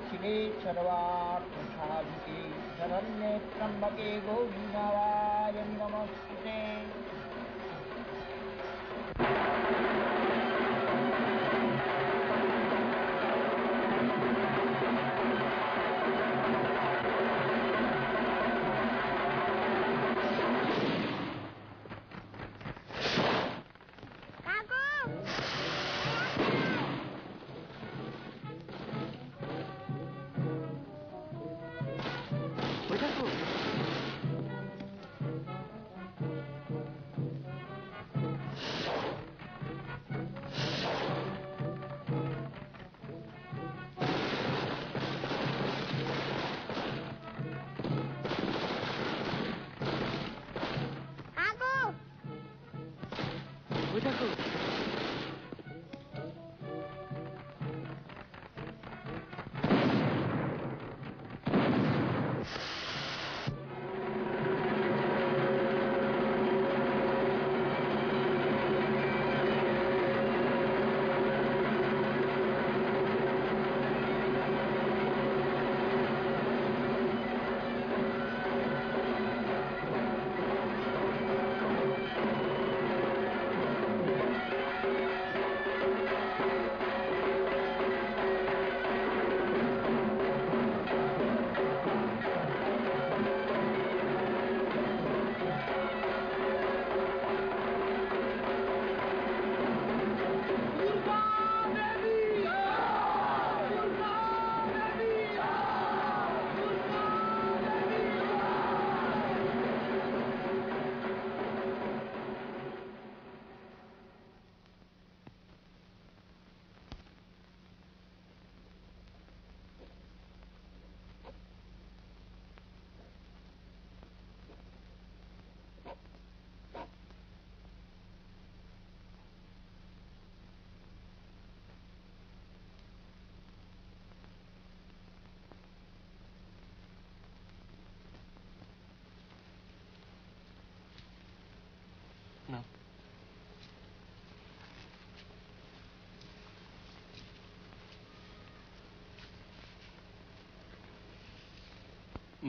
शिवे सर्वार्थसाधिके शरण्ये त्र्यम्बके गौरी नारायणि नमस्ते।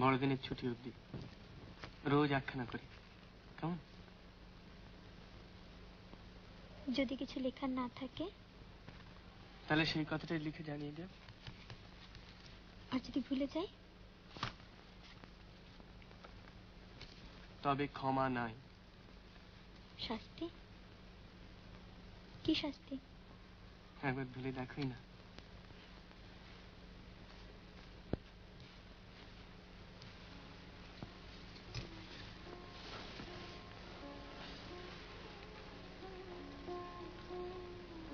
বড়দিনের ছুটি অবধি রোজ একখানা করি, কেমন? যদি কিছু লেখার না থাকে তাহলে সেই কথাটাই লিখে জানিয়ে দেব। আর যদি ভুলে যাই? তবে ক্ষমা নাই। শাস্তি? কি শাস্তি? একবার ভুলে দেখোই না।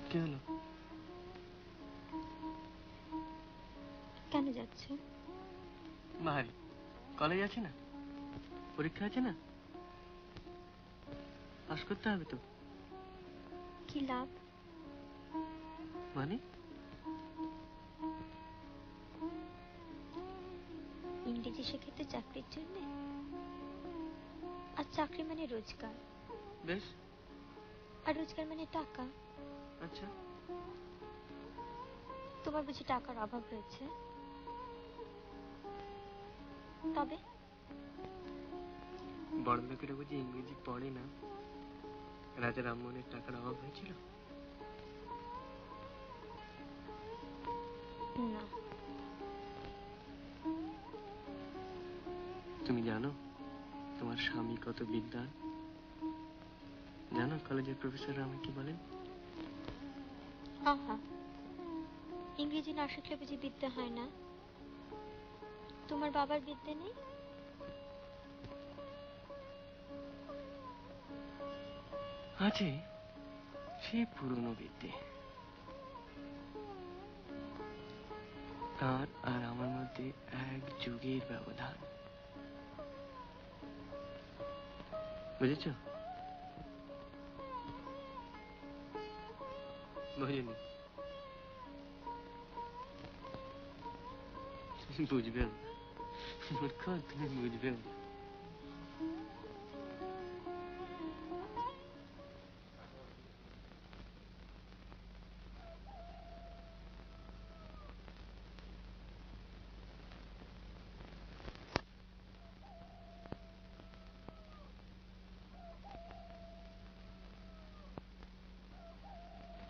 কি হলো? কেন যাচ্ছ? বাহারি কলেজ আছে না, পরীক্ষা আছে না, পাস করতে হবে তো। কি লাভ? মানে? ইংরেজি শেখাতে চাকরির জন্য, আর চাকরি মানে রোজগার। বেশ। আর রোজগার মানে টাকা। আচ্ছা, তোমার বুঝি টাকার অভাব রয়েছে? তবে বড় লোকেরা বুঝি ইংরেজি পড়ে না? রাজা রামমোহনের টাকার অভাব হয়েছিল? না। তুমি জানো তোমার স্বামী কত বিদ্বান? জানো কলেজের প্রফেসররা আমাকে কি বলেন? আহা, ইংরেজি না শিখলে বুঝি বিদ্যা হয় না? তোমার বাবার বিদ্যা নেই? আছে, সে পুরনো বিদ্যে। তার আর আমার মধ্যে এক যুগের ব্যবধান, বুঝেছ? বুঝিনি? বুঝবে না মূর্খ, তুমি বুঝবে না।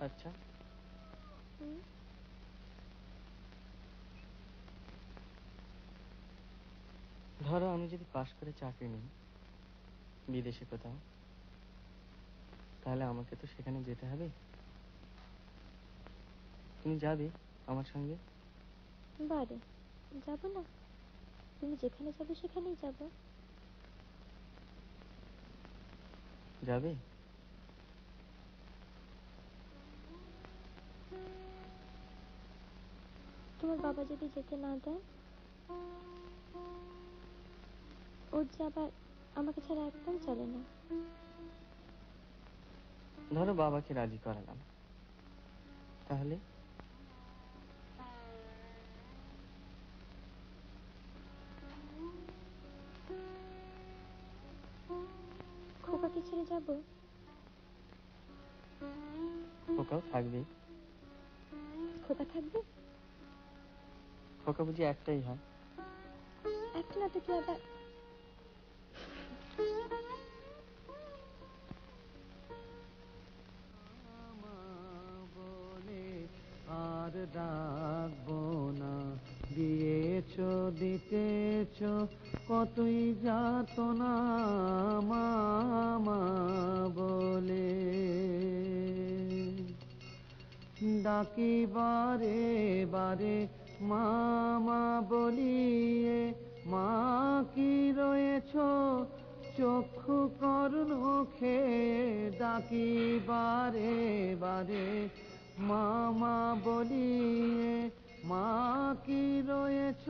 আচ্ছা, ধরো আমি যদি পাশ করে চাকরি নিই বিদেশে কোথাও, তাহলে আমাকে তো সেখানে যেতে হবে। তুমি যাবে আমার সঙ্গে? বারে যাব না? তুমি যেখানে যাবে সেখানেই যাব। যাবে? তোমার বাবা যদি যেতে না দেয়, ওর যে আবার আমাকে ছাড়া একদম চলে না। ধরো বাবাকে রাজি করালাম, তাহলে? খোকাকে ছেড়ে যাব? খোকাও থাকবে। খোকা থাকবে? খোকা বুঝি একটাই হয়? একটা না তো কি আবার? আর ডাকবো না, দিয়েছ দিতেছ কতই যাতনা মামা বলে। ডাকি বারে বারে মামা বলিয়ে, মা কি রয়েছ চক্ষু কর্ণ খেয়ে। ডাকি বারে বারে মামা বলিয়ে, মা কি রয়েছ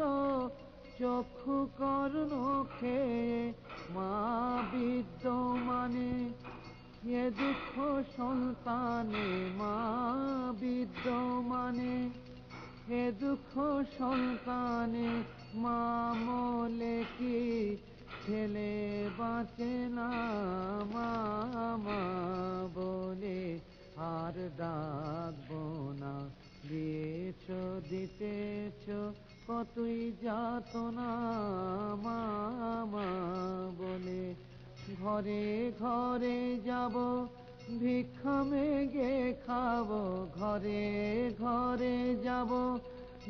চক্ষু কর্ণ খেয়ে। মা বিদ্যমানে এ দুঃখ সন্তানে, মা বিদ্যমানে এ দুঃখ সন্তানে। মা মলে কি ছেলে বাঁচে না মামা বলে। আর ডাকবো না, দিয়েছ দিতেছ কতই যাতনা মামা বলে। ঘরে ঘরে যাব ভিক্ষা মেগে খাবো, ঘরে ঘরে যাব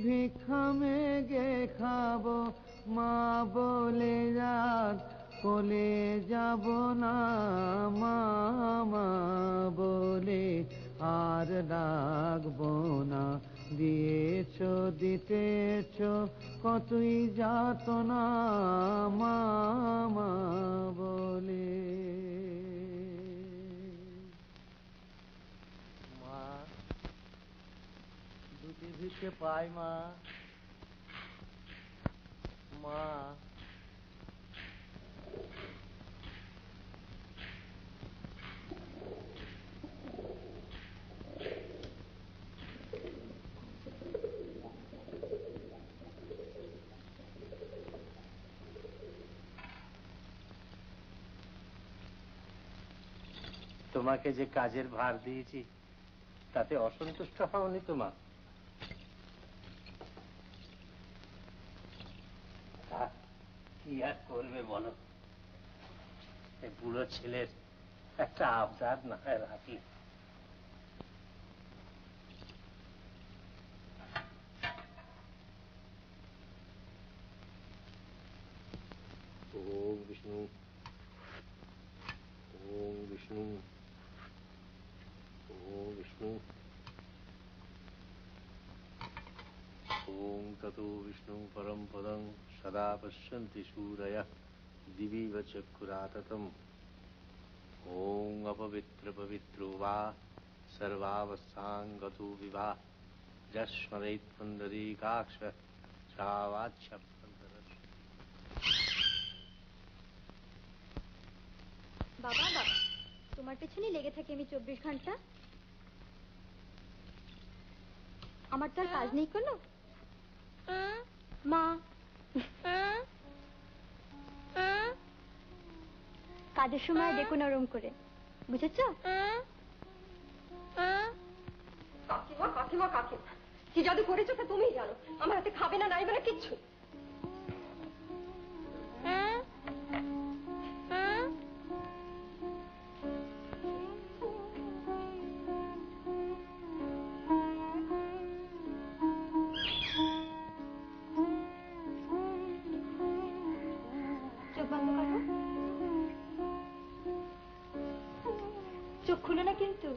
ভিক্ষা মেগে খাবো। মা বলে যাক কোলে যাব না, মামা বলে আর ডাকবো না। দিয়েছ দিতেছ কতই যাতনা মামা বলে। মা, দুটি ভিক্ষে পাই মা? মা, তোমাকে যে কাজের ভার দিয়েছি তাতে অসন্তুষ্ট হওনি তো মা? কি আর করবে বলো, এই বুড়ো ছেলের একটা আবদার না হয় রাখলে। ওম বিষ্ণু, ওম বিষ্ণু, ওম বিষ্ণু, ওম ততো বিষ্ণু পরম পদং সদা পশ্যন্তি সূরয়ঃ দিবিব চক্ষুরাততম। ওম অপবিত্র পবিত্রো বা সর্বাবস্থাং গতো বিভা যস্মরেৎ পুণ্ডরীকাক্ষ সাবাচ্য। বাবা বাবা, তোমার পেছনে লেগে থাকি আমি 24 ঘন্টা। আমার তো আর কাজ নেই কোনো। মা, কাজের সময় দেখো নরম করে, বুঝেছ? কাকিমা কাকিমা কাকিমা, কি জাদু করেছো তা তুমিই জানো। আমার হাতে খাবে না নাইবে না কিচ্ছু। চোখ বন্ধ করো, চোখ খুলো না কিন্তু।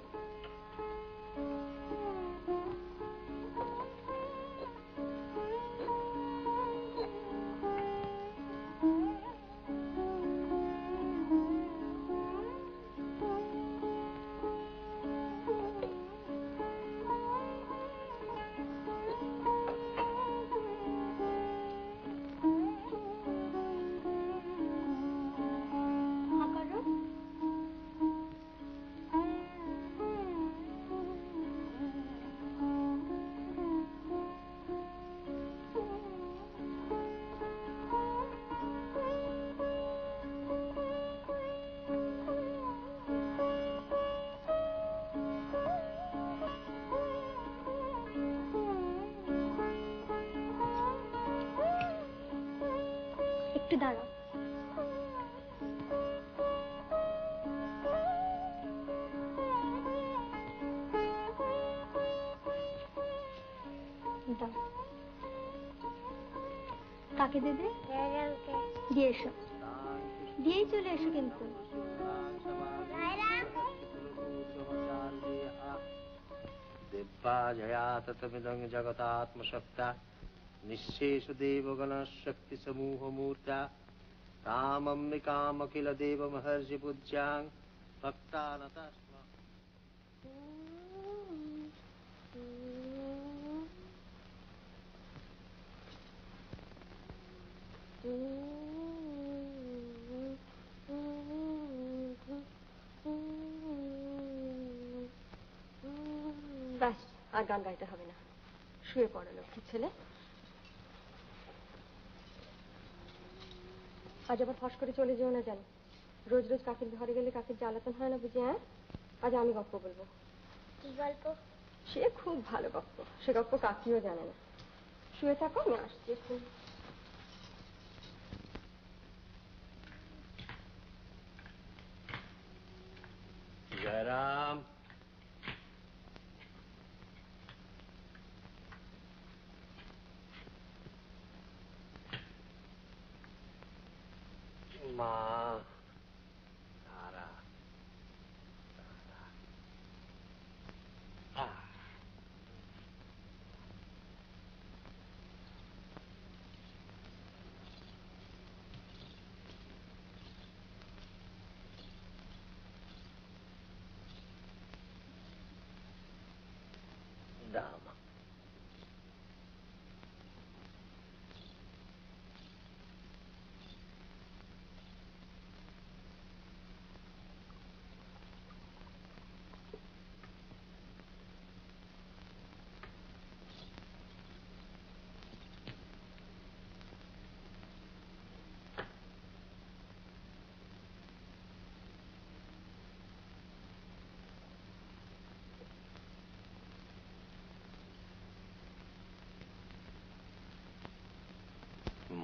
একটু দাঁড়াও। কাকে দেবে? দিয়ে এসো, দিয়েই চলে এসো কিন্তু। दिव्या जया ततमिदं जगतात्मशक्ता निःशेष देवगण शक्ति समूह मूर्ता तामम्बिकामखिल देव महर्षि पूज्यां भक्तानता ব্যাস, আর গান গাইতে হবে না। শুয়ে পড়ো লক্ষ্মী ছেলে। আজ আবার ফস করে চলে যেও না জানো। রোজ রোজ কাকির ঘরে গেলে কাকির জ্বালাতন হয় না বুঝি? হ্যাঁ, আজ আমি গল্প বলবো। কি গল্প? সে খুব ভালো গল্প, সে গল্প কাকিও জানে না। শুয়ে থাকো, আমি আসছি এখন। জয়রাম, মা তারা দাম।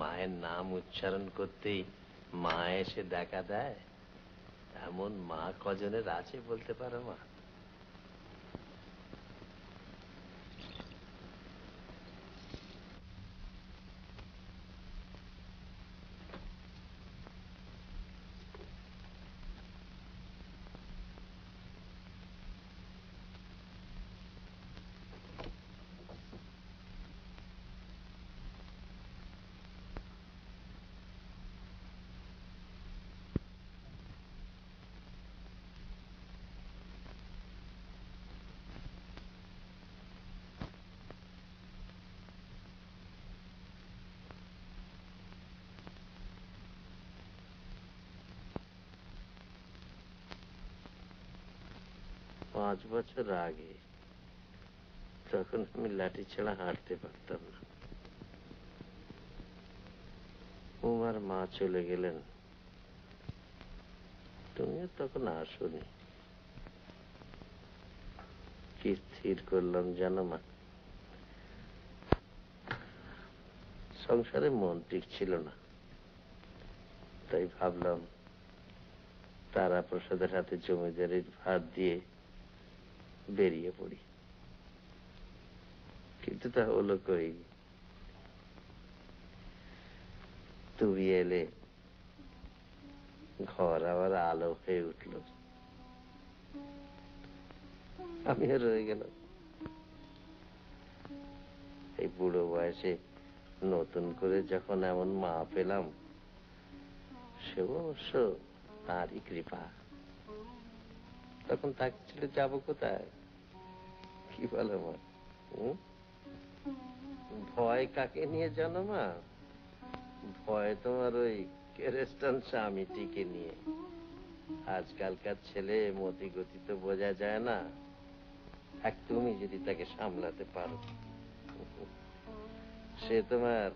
মায়ের নাম উচ্চারণ করতেই মা এসে দেখা দেয়, এমন মা কজনের আছে বলতে পারো মা? পাঁচ বছর আগে তখন আমি লাঠি ছাড়া হাঁটতে পারতাম না। উমার মা চলে গেলেন, তুমিও তখন আসোনি। কি স্থির করলাম জানো মা? সংসারে মন টিকছিল না, তাই ভাবলাম তারা প্রসাদের হাতে জমিদারির ভাত দিয়ে বেরিয়ে পড়ি। কিন্তু তা হলো কই, তুমি এলে ঘর আবার আলো হয়ে উঠল, আমিও রয়ে গেলাম। এই বুড়ো বয়সে নতুন করে যখন এমন মা পেলাম, সে অবশ্য তাঁরই কৃপা। তখন তাকে ছেড়ে যাবো কোথায়? কি বলো মা? ভয় কাকে নিয়ে জানো মা? ভয় তোমার ওই কেরেস্টান স্বামীটিকে নিয়ে। আজকালকার ছেলে মতি গতি তো বোঝা যায় না, এক তুমি যদি তাকে সামলাতে পারো। সে তোমার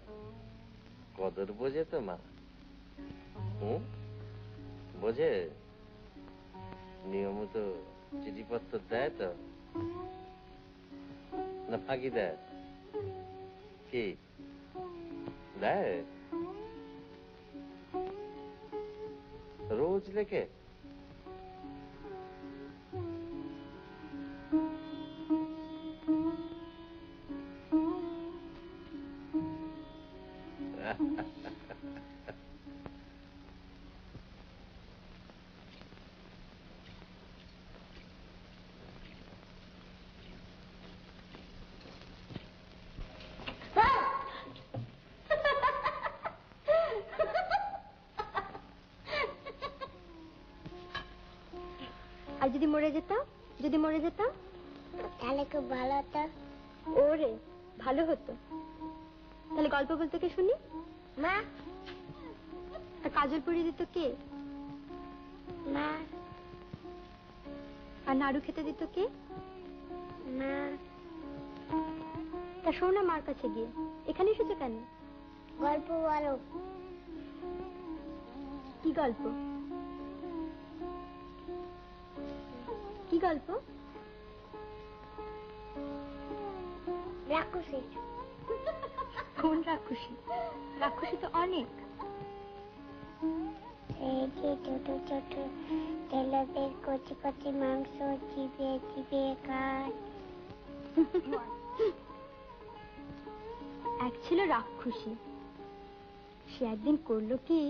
কদর বোঝে তো মা? বোঝে? নিয়মিত চিঠিপত্র দেয় তো, না ফাঁকি দেয়? কি দেয়? রোজ লেখে? আর যদি মরে যেতাম, যদি মরে যেতাম তাহলে খুব ভালো হতো। ওরে ভালো হতো। তাহলে গল্প বলতে কে শুনি? মা। আর কাজল পরিয়ে দিত কে? মা। আর নাড়ু খেতে দিত কে? মা। তা শোন না মার কাছে গিয়ে, এখানে এসেছো কেন? গল্প বলো। কি গল্প? কি গল্প? রাক্ষসের। কোন রাক্ষসী? রাক্ষসী তো অনেক। এই যে ছোট ছোট তেলাদের কচি কচি মাংস চিবিয়ে চিবিয়ে খায়। এক ছিল রাক্ষসী, সে একদিন করলো কি,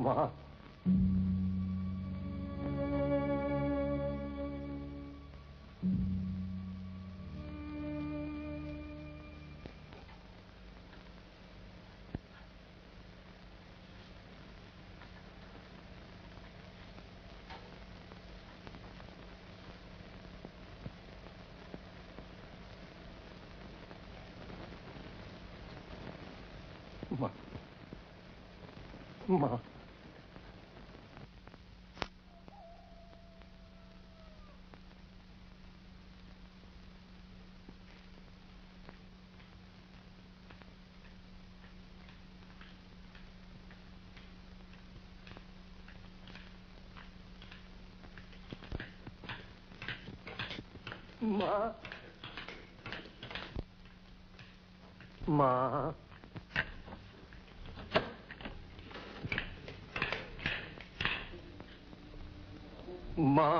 মা, মা, মা, মা, মা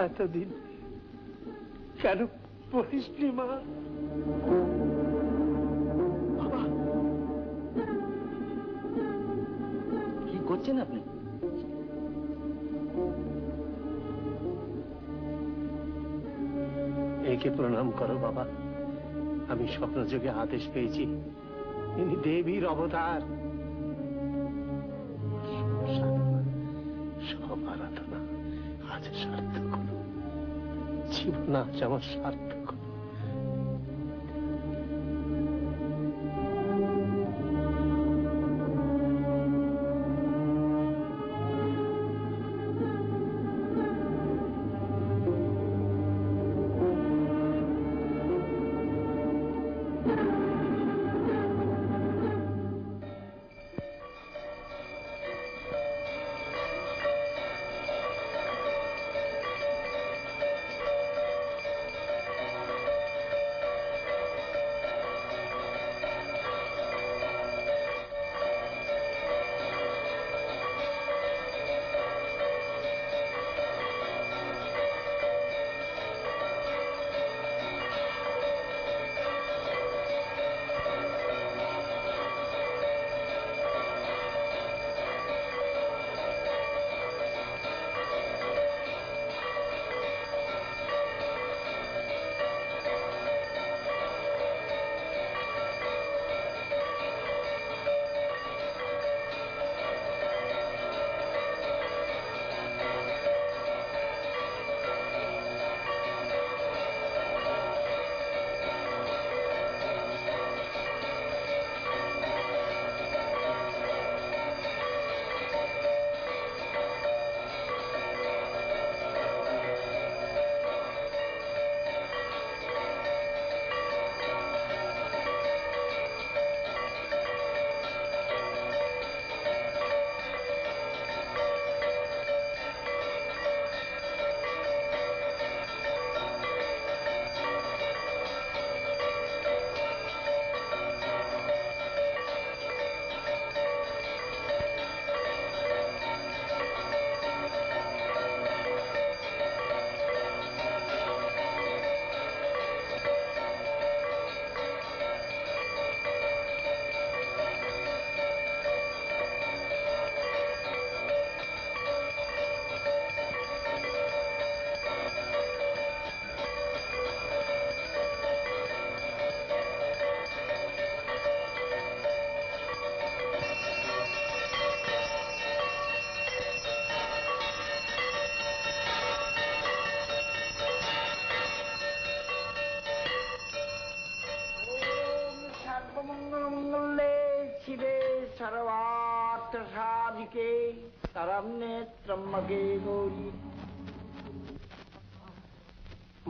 এতদিন কেন বলিসনি মা? বাবা কি করছেন আপনি? একে প্রণাম করো বাবা। আমি স্বপ্নযোগে আদেশ পেয়েছি, ইনি দেবীর অবতার। সব আরাধনা আজ সার্থক হলো, জীবন আজ আমার সার্থক হলো।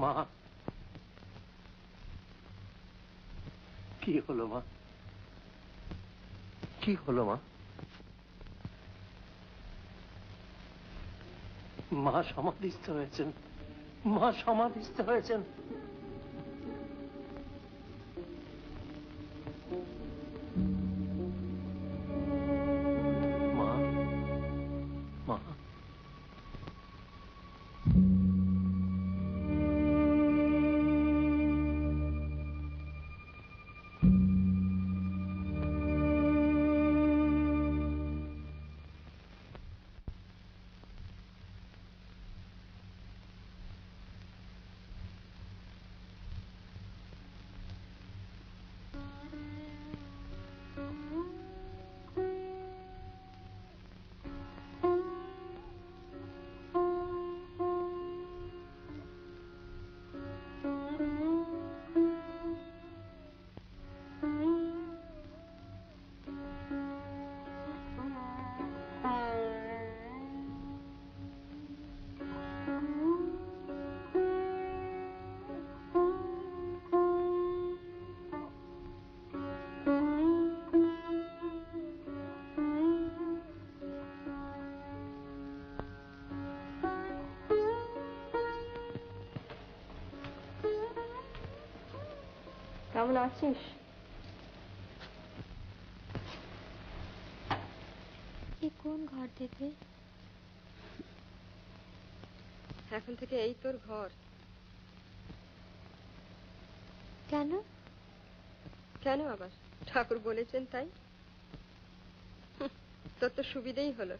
মা কি হলো মা? কি হলো মা? মা সমাধিস্থ হয়েছেন, মা সমাধিস্থ হয়েছেন। মা মা কেমন আছিস? এ কোন ঘর থেকে? এখন থেকে এই তোর ঘর। কেন? কেন আবার? ঠাকুর বলেছেন তাই। তোর তো সুবিধেই হলো,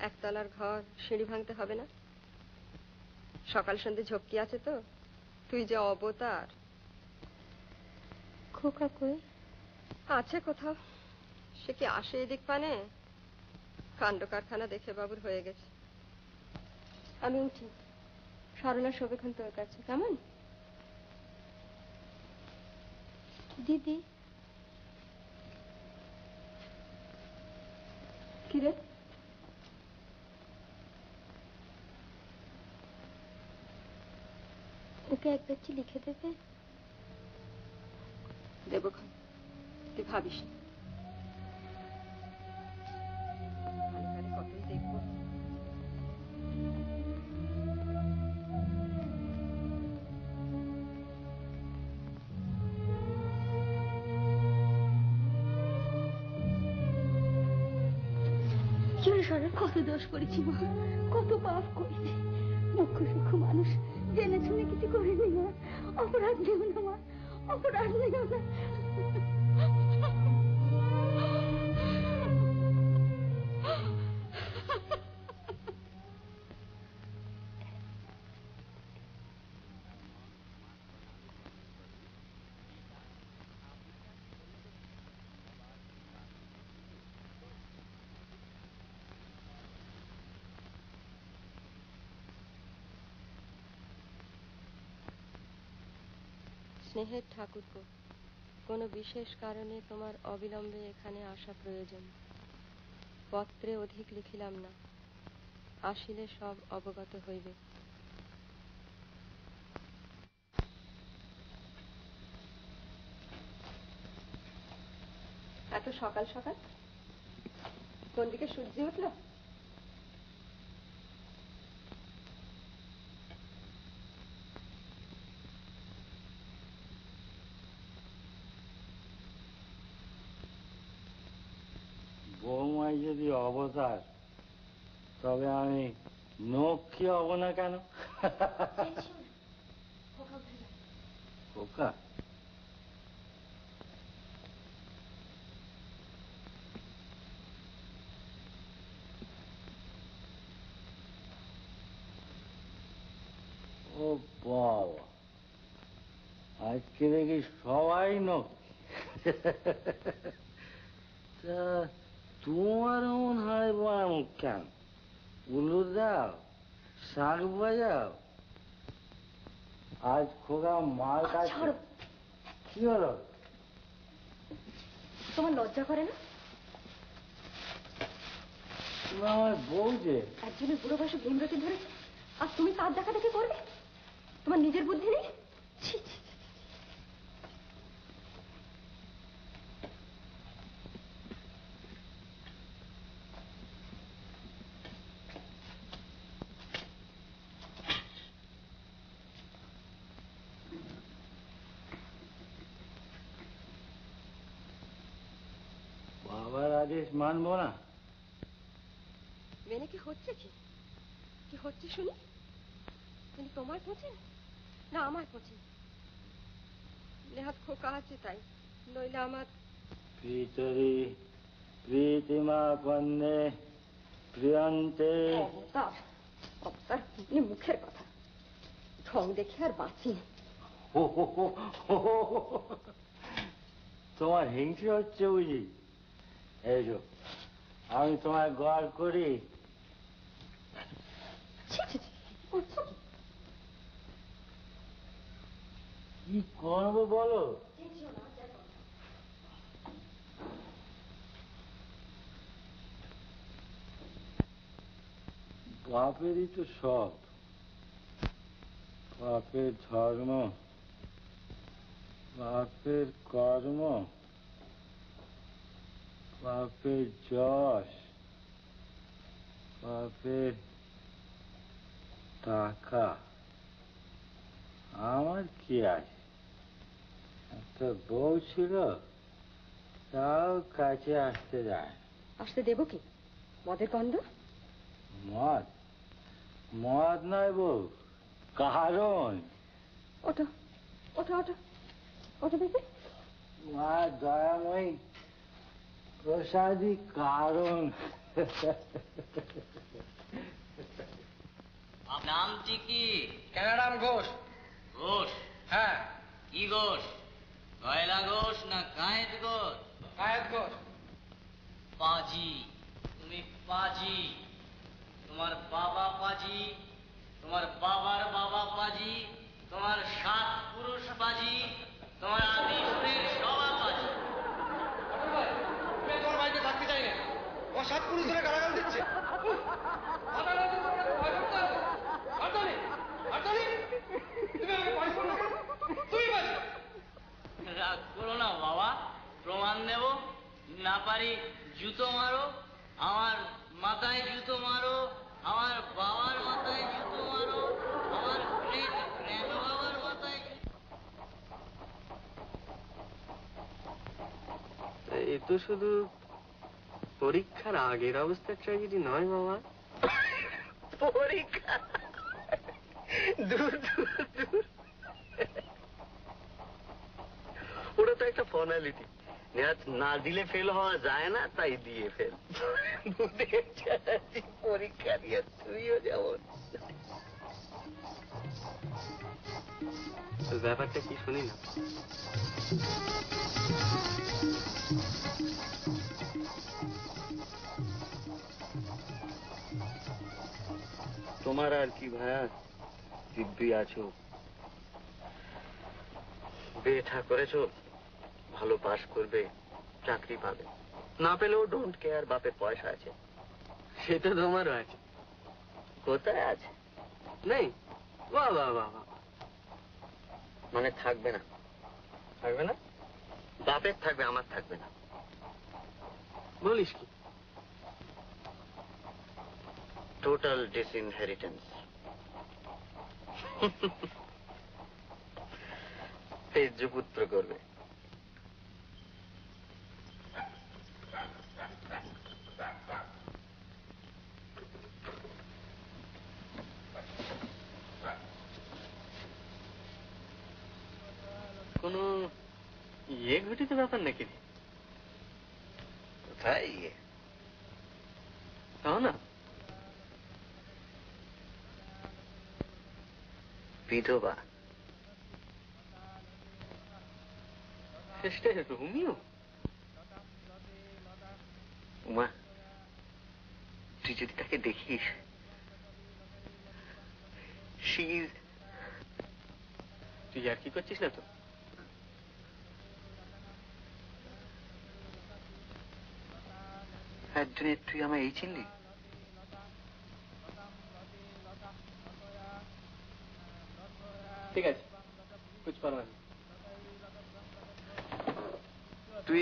একতলার ঘর, সিঁড়ি ভাঙতে হবে না। সকাল সন্ধে ঝক্কি আছে তো। তুই যে অবতার। খোকা কই? আছে কোথাও। সে কি আসে এদিক পানে? কাণ্ড কারখানা দেখে বাবুর হয়ে গেছে। আমি উঠি, সরলা শোবেক্ষণ তোর কাছে, কেমন? দিদি, কিরে? ওকে একবার লিখে দেবে? দেবক্ষণ, তুই ভাবিস না। কতই দেখবো। কত দোষ করেছি মা, কত পাপ করেছি। মুখ্য সূক্ষ্ম মানুষ, জেনে শুনে কিছু করিনি মা। অপরাধ নেও না মা, অপরাধ নেও না। স্নেহের ঠাকুরপো, কোনো বিশেষ কারণে তোমার অবিলম্বে এখানে আসা প্রয়োজন। পত্রে অধিক লিখিলাম না, আসিলে সব অবগত হইবে। এত সকাল সকাল কোন দিকে সূর্য উঠলো? বৌমাই যদি অবতার, তবে আমি নক্ষী হব না কেন? খোকা, ও বাবা, আজকে দেখি সবাই নক্ষী। তা তোমার এমন হয় বাম কেন? উলু দাও, শাক বাজাও। আজ খোকা মার কাছে। কি হলো? তোমার লজ্জা করে না? তুমি আমার বউ যে। একজনের বুড়ো বয়সে ভীমরতি ধরেছে, আর তুমি তার দেখা দেখি করবে? তোমার নিজের বুদ্ধি নেই? ছি ছি। বাবার আদেশ মানবো না? মেনে কি হচ্ছে? কি কি হচ্ছে শুনি? তিনি তোমার খোঁজে না আমার খোঁজে? নেহাত খোকা আছে তাই, নইলে আমার। পিতরি প্রীতিমা পন্নে প্রিয়ন্তে। অবতার অবতার, মুখের কথা। ঢং দেখে আর বাঁচি। তোমার হিংসে হচ্ছে বুঝি? এই যো, আমি তোমায় গড় করি। কি করবো বলো? বাপেরই তো সব, বাপের ধর্ম, বাপের কর্ম, বাপের যশ, বাপের টাকা। আমার কি আছে? একটা বউ ছিল, তাও কাছে আসতে যায়। আসতে দেবো কি? মদের গন্ধ? মদ? মদ নয় বউ, কারণ ওঠো ওঠো ওঠো ওঠো দেখি। মা দয়াময়ী প্রসাদী কারণ। নামটি কি? কেনারাম ঘোষ। ঘোষ? হ্যাঁ। কি ঘোষ? গয়লা ঘোষ না কায়েত ঘোষ? কায়েত ঘোষ। পাজি, তুমি পাজি। তোমার বাবা পাজি, তোমার বাবার বাবা পাজি, তোমার 7 পুরুষ পাজি, তোমার আদি শরীর সবা পাজি। তোমার বাড়িতে থাকতে চাই না। আমার 7 পুরুষ ধরে গালাগাল দিচ্ছে। রাগ করো না বাবা, প্রমাণ দেব। না পারি জুতো মারো, আমার মাথায় জুতো মারো, আমার বাবার মাথায় জুতো মারো, আমার গ্রেট গ্র্যান্ড বাবার মাথায়। এ তো শুধু পরীক্ষার আগের অবস্থার ট্র্যাজেডি নয় বাবা। পরীক্ষা দূর দূর দূর, ওটা তো একটা ফর্মালিটি। না দিলে ফেল হওয়া যায় না, তাই দিয়ে ফেল। পরীক্ষা দিয়ে তুইও যেমন। ব্যাপারটা কি শুনি না। তোমার আর কি ভাইয়া, দিব্যি আছো, বিয়ে করেছো, ভালো পাস করবে, চাকরি পাবে, না পেলেও ডোন্ট কেয়ার, বাপের পয়সা আছে। সেটা তোমারও আছে। কোথায় আছে? নেই? বাহ বাহ বাহ বাহ। মানে থাকবে না? থাকবে না? বাপের থাকবে, আমার থাকবে না। বলিস কি? টোটাল ডিসইনহেরিটেন্স। তেজপুত্র করবে। কোনো ইয়ে ঘটিত ব্যাপার নাকি? কোথায় ইয়ে? তাও না, বিধবা। চেষ্টা রোমিও। উমা, তুই যদি তাকে দেখিস, তুই আর কি করছিস না তো? একদিনে তুই আমায় এই চিনলি? ঠিক আছে, কুছ পরোয়া নেই। তুই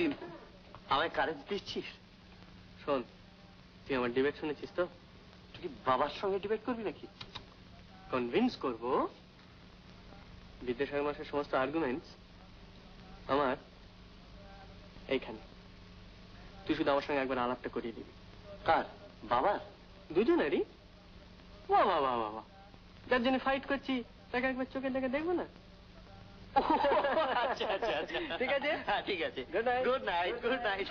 আমায় কারেজ দিচ্ছিস? শোন, তুই আমার ডিবেট শুনেছিস তো? তুই কি বাবার সঙ্গে ডিবেট করবি নাকি? কনভিন্স করবো বিদ্যাসাগর মাসের সমস্ত আর্গুমেন্টস আমার এইখানে। তুই শুধু আমার সঙ্গে একবার আলাপটা করিয়ে দিবি। কার? বাবার? দুজনেরই। বাহ বাহ বাহ বাহ। যার জন্য ফাইট করছি তাকে একবার চোখে দেখে দেখবো না? আচ্ছা আচ্ছা আচ্ছা, ঠিক আছে। হ্যাঁ ঠিক আছে। Good night. Good night. Good night.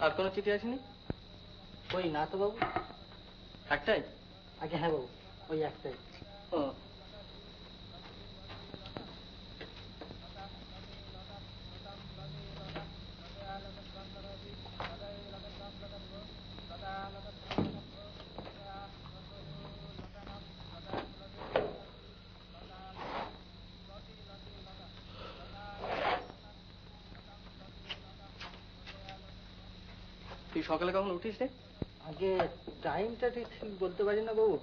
আর কোনো চিঠি আসেনি? ওই না তো বাবু। একটাই? আগে হ্যাঁ বাবু, ওই একটাই। ও, তুই সকালে কখন উঠিস রে? আগে টাইমটা ঠিক বলতে পারি না বাবু,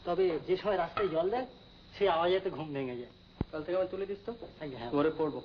তবে যে সময় রাস্তায় জল দেয় সেই আওয়াজেতে ঘুম ভেঙে যায়। কাল থেকে আমার তুলে দিস তো, হ্যাঁ ঘরে পড়বো।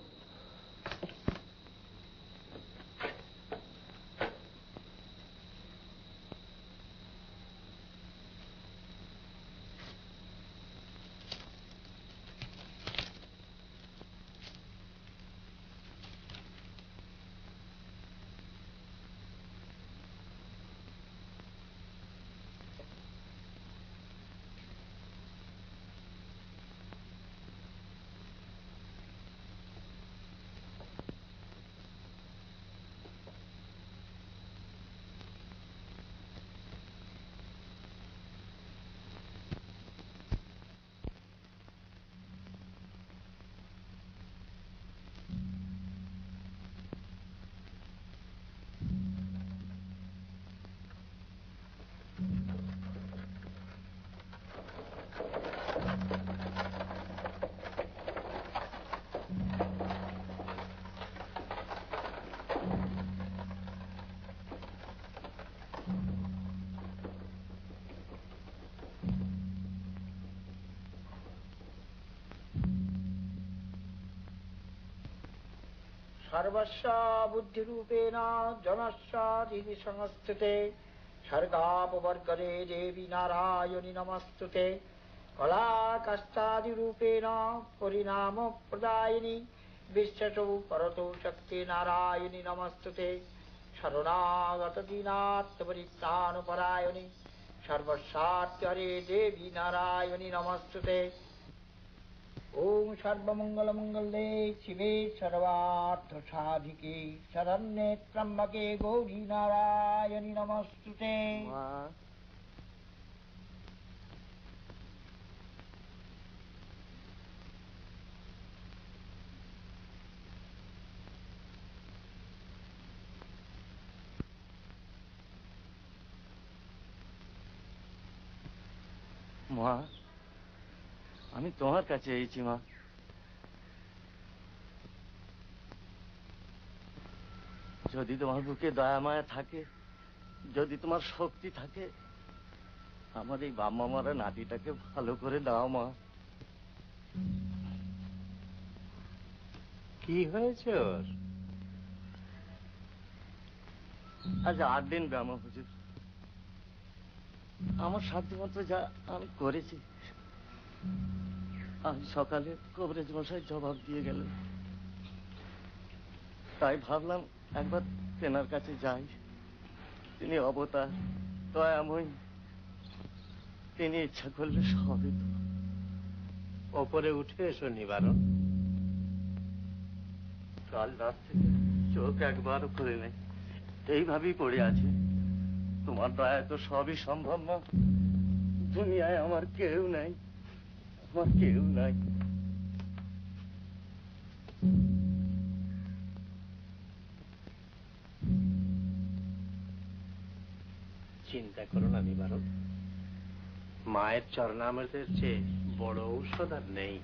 सर्वस्व बुद्धिरूपेण जनस्वादिति संस्थिते सर्गापवर्गरे देवी नारायणि नमस्तुते कलाकष्टादिरूपेण परिणाम प्रदायिनि विश्वतो परतो शक्ति नारायणि नमस्तुते शरणागत दीनात्मपरित्राणपरायणि सर्वस्वार्थे देवी नारायणि नमस्तुते। ओम सर्वमंगलमंगले शिवे सर्वार्थ साधिके शरण्ये त्र्यंबके गौरी नारायणि नमस्तुते। মা, আমি তোমার কাছে এসেছি মা। যদি তোমার বুকে দয়া মায়া থাকে, যদি তোমার শক্তি থাকে, আমার এই বাম্মা মারা নাতিটাকে ভালো করে দাও মা। কি হয়েছে ওর? আজ 8 দিন ব্যামো হুজুর। আমার সাধ্যমতো যা আমি করেছি। আজ সকালে কবরেজ মশাই জবাব দিয়ে গেলেন, তাই ভাবলাম একবার তেনার কাছে যাই। তিনি অবতার, দয়াময়ী, তিনি ইচ্ছা করলে সবই তো। ওপরে উঠে এসো নিবারণ। কাল রাত থেকে চোখ একবারও খুলে নেই, এইভাবেই পড়ে আছে। তোমার দয়ায় তো সবই সম্ভব না। দুনিয়ায় আমার কেউ নাই, আমার কেউ নাই। চিন্তা করো না নিবারণ, মায়ের চরণামৃতের চেয়ে বড় ঔষধ আর নেই।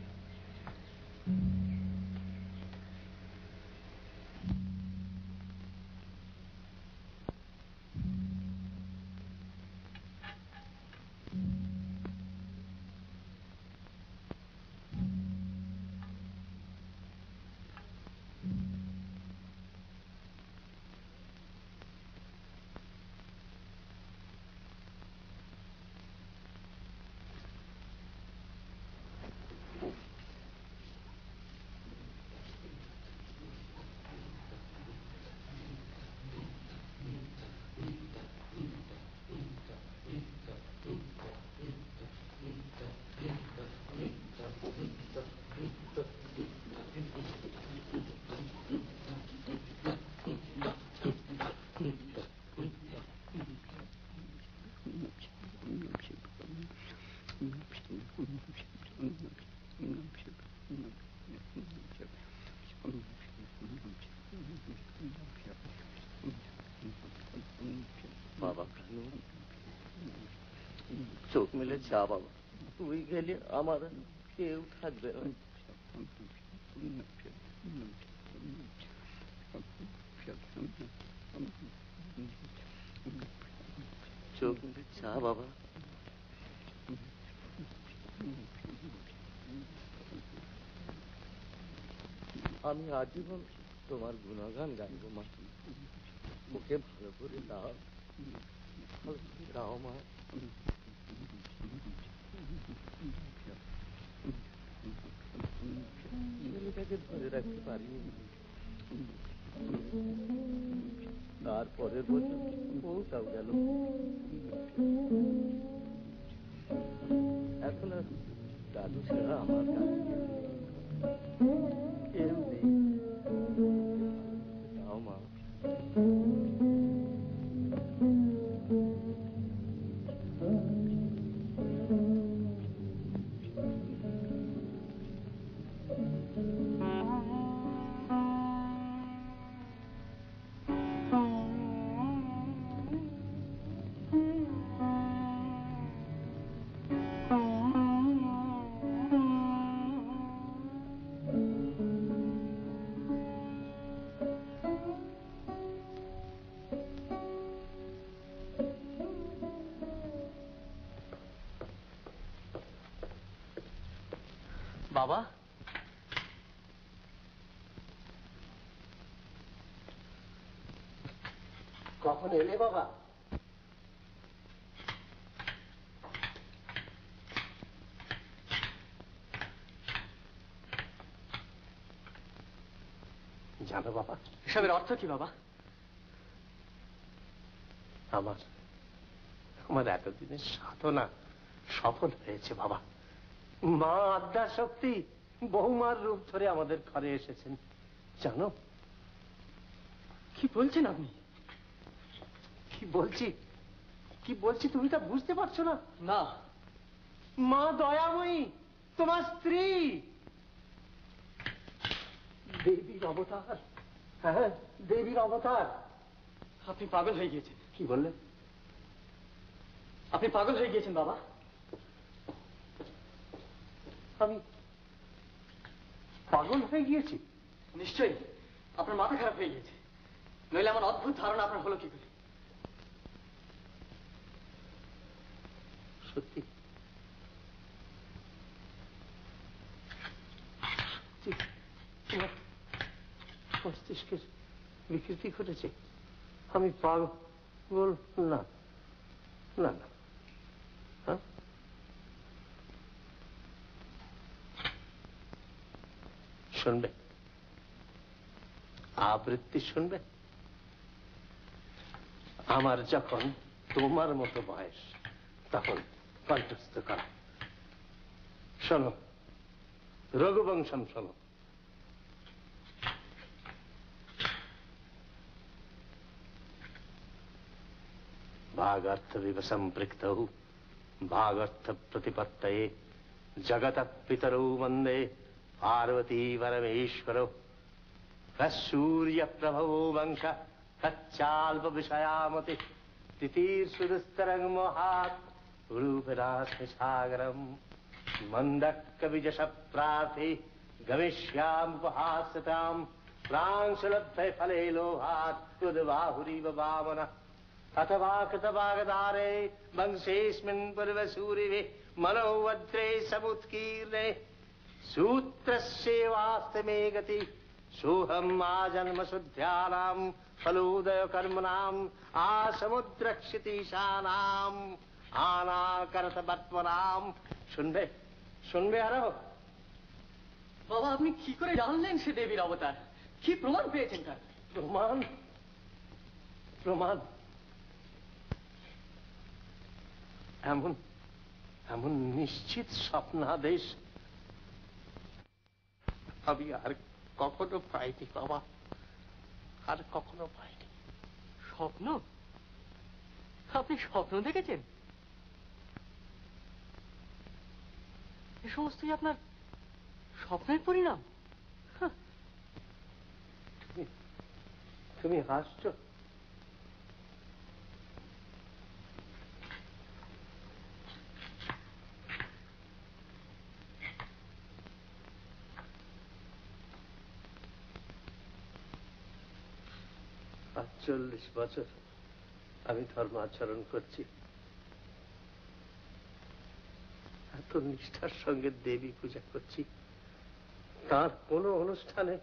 বাবা চোখ মেলে যা বাবা, তুই গেলে আমার কেউ থাকবে না। চোখ মুখে চা বাবা। আমি আজীবন তোমার গুণগান গাইব মা। মুখে ভালো করে দাও, ভালো করে দাও মা। ছেলেটাকে ধরে রাখতে পারিনি, তারপরের বছর বউটাও গেল। এখন আর দাদু ছাড়া আমার কাছে কেউ নেই। দাও মা। বাবা, কখন এলে বাবা? জানো বাবা এসবের অর্থ কি বাবা? আমার এতদিনের সাধনা সফল হয়েছে বাবা। মা আদ্যা শক্তি বৌমার রূপ ধরে আমাদের ঘরে এসেছেন জানো। কি বলছেন আপনি? কি বলছি তুমি তা বুঝতে পারছো না? না। মা দয়াময়ী তোমার স্ত্রী, দেবীর অবতার। হ্যাঁ, দেবীর অবতার। আপনি পাগল হয়ে গিয়েছেন। কি বললেন? আপনি পাগল হয়ে গিয়েছেন বাবা। আমি পাগল হয়ে গিয়েছি? নিশ্চয়ই আপনার মাথা খারাপ হয়ে গিয়েছে, নইলে আমার অদ্ভুত ধারণা আপনার হলো কি করে? সত্যি মস্তিষ্কের বিকৃতি ঘটেছে। আমি পাগল না। না না, শুনবে আবৃত্তি শুনবে? আমার যখন তোমার মতো বয়স তখন কণ্ঠস্থ করা। শোনো, রঘুবংশম শোনো। भागार्थ विवसंपृक्तौ भागार्थ प्रतिपत्तये जगतः पितरौ वन्दे पार्वती परमेश्वरौ सूर्यप्रभो वंश तच्चाल्प विषयामति तितीर्षुदुस्तरं मोहात् रूपरास्मि सागरम् मन्दक्कविजश प्रार्थी गमिष्यामुपहास्यताम् प्रांशुलब्धे फले लोहात् उद्बाहुरीव वामनः अथवा कृतभागधारे वंशेऽस्मिन् पूर्वसूरिवे मनोवद्रे समुत्कीर्णे सूत्रस्येवास्ति मे गति सोऽहम् आजन्मशुद्ध्यानाम् फलोदयकर्मणाम् आसमुद्रक्षितीशानाम् आनाकरतवर्त्मनाम्। শুনবে শুনবে আরো? বাবা, আপনি কি করে জানলেন সে দেবীর অবতার? কি প্রমাণ পেয়েছেন তার? প্রমাণ? প্রমাণ এমন এমন নিশ্চিত স্বপ্নাদেশ আমি আর কখনো পাইনি বাবা, আর কখনো পাইনি। স্বপ্ন? আপনি স্বপ্ন দেখেছেন? এ সমস্তই আপনার স্বপ্নের পরিণাম? তুমি হাসছো? আর 40 বছর আমি ধর্ম আচরণ করছি। এত নিষ্ঠার সঙ্গে দেবী পূজা করছি, তার কোনো অনুষ্ঠানে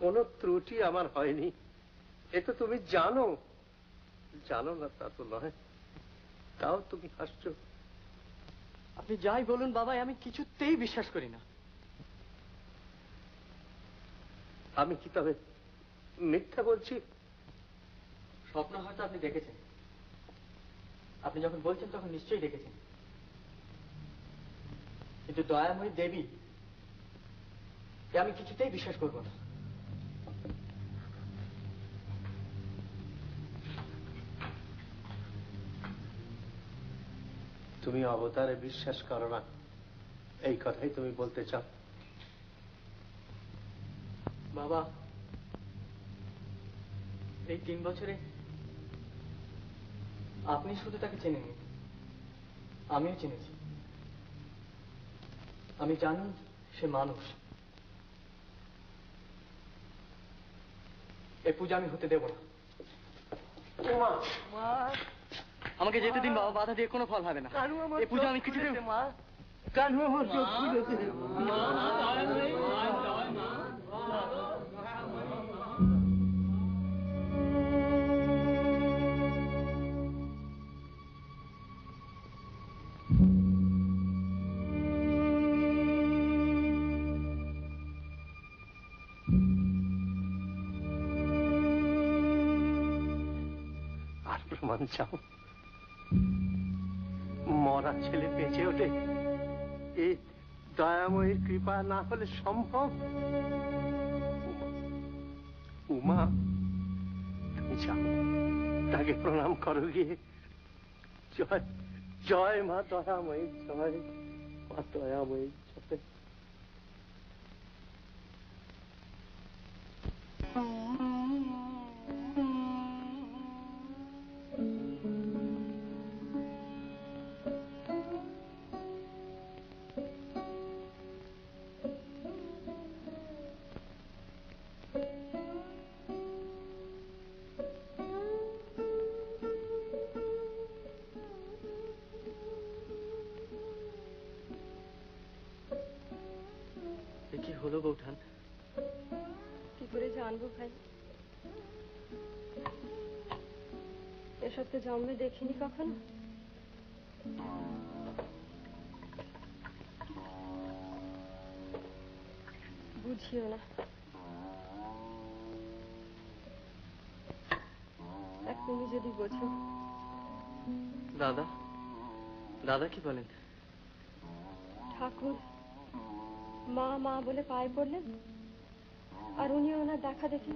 কোনো ত্রুটি আমার হয়নি। এ তো তুমি জানো। জানো না তা তো নয়, তাও তুমি হাসছো। আপনি যাই বলুন বাবা, আমি কিছুতেই বিশ্বাস করি না। আমি কি তবে মিথ্যা বলছি? স্বপ্ন হয়তো আপনি দেখেছেন, আপনি যখন বলছেন তখন নিশ্চয়ই দেখেছেন, কিন্তু দয়াময়ী দেবী আমি কিছুতেই বিশ্বাস করব না। তুমি অবতারে বিশ্বাস করো না, এই কথাই তুমি বলতে চাও? বাবা, এই 3 বছরে আপনি শুধু তাকে চেনেননি, আমিও চিনেছি। আমি জানি সে মানুষ। এই পূজা আমি হতে দেব না। আমাকে যেতে দিন বাবা, বাধা দিয়ে কোনো ফল হবে না। এই পূজা আমি কিছুতে কানু আমার চোখ খুলেছে। আর প্রমাণ চাও? মরা ছেলে বেঁচে ওঠে, এই দয়াময়ীর কৃপা না হলে সম্ভব? উমা, তুমি যাও, তাকে প্রণাম করো গিয়ে। জয় জয় মা দয়াময়ী, জয় মা দয়াময়ী, জয়। কি হলো বৌঠান? কি করে জানবো ভাই, এসব তো জন্মে দেখিনি কখনো। বুঝিও না, এক তুমি যদি বোঝো। দাদা, দাদা কি বলেন? ঠাকুর মা মা বলে পায়ে পড়লেন, আর উনি ওনার দেখা দেখি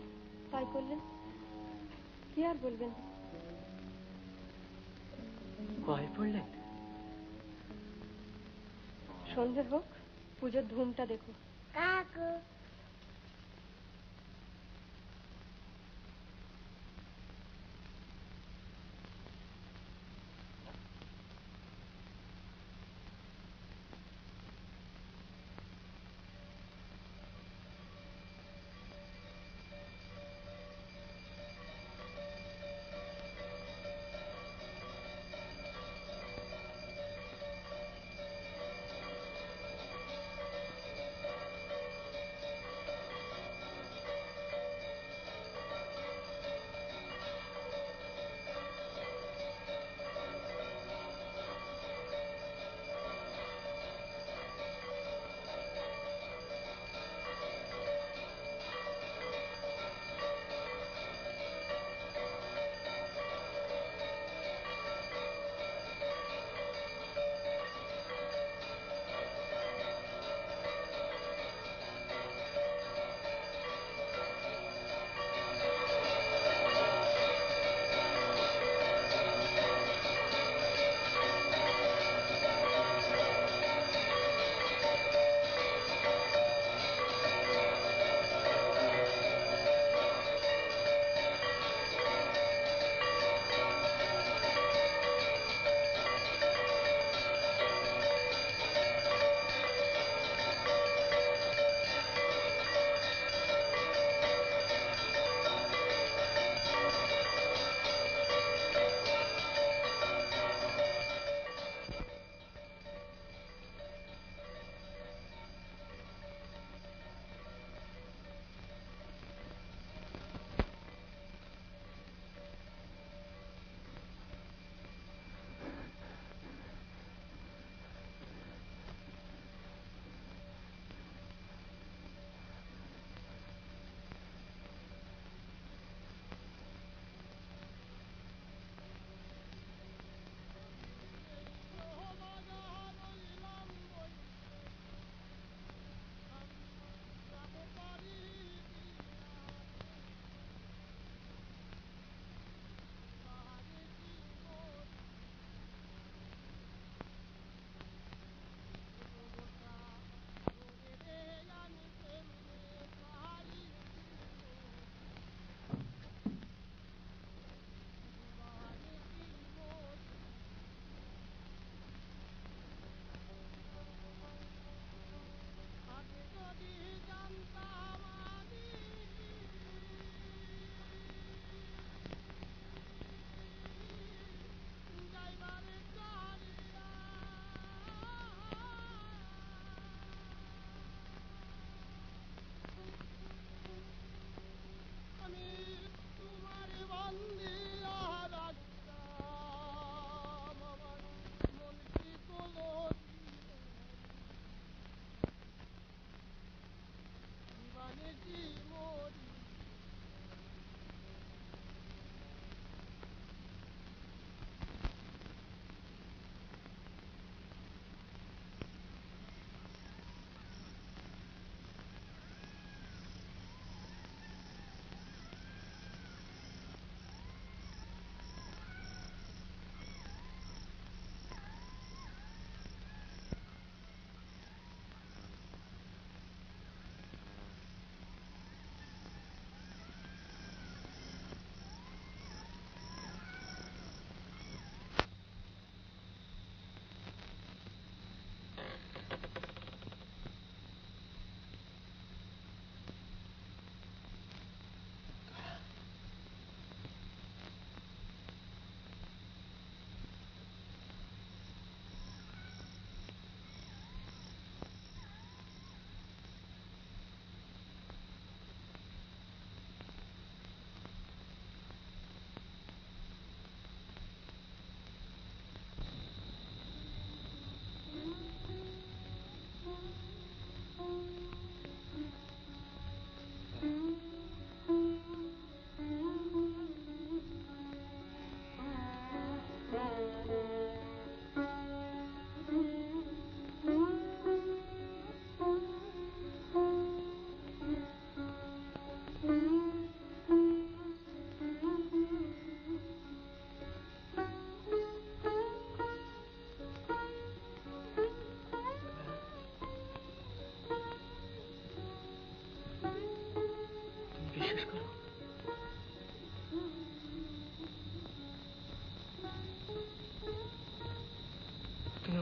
তাই করলেন। কি আর বলবেন? পায়ে পড়লেন? সন্ধে হোক, পুজোর ধুমটা দেখো। কাকু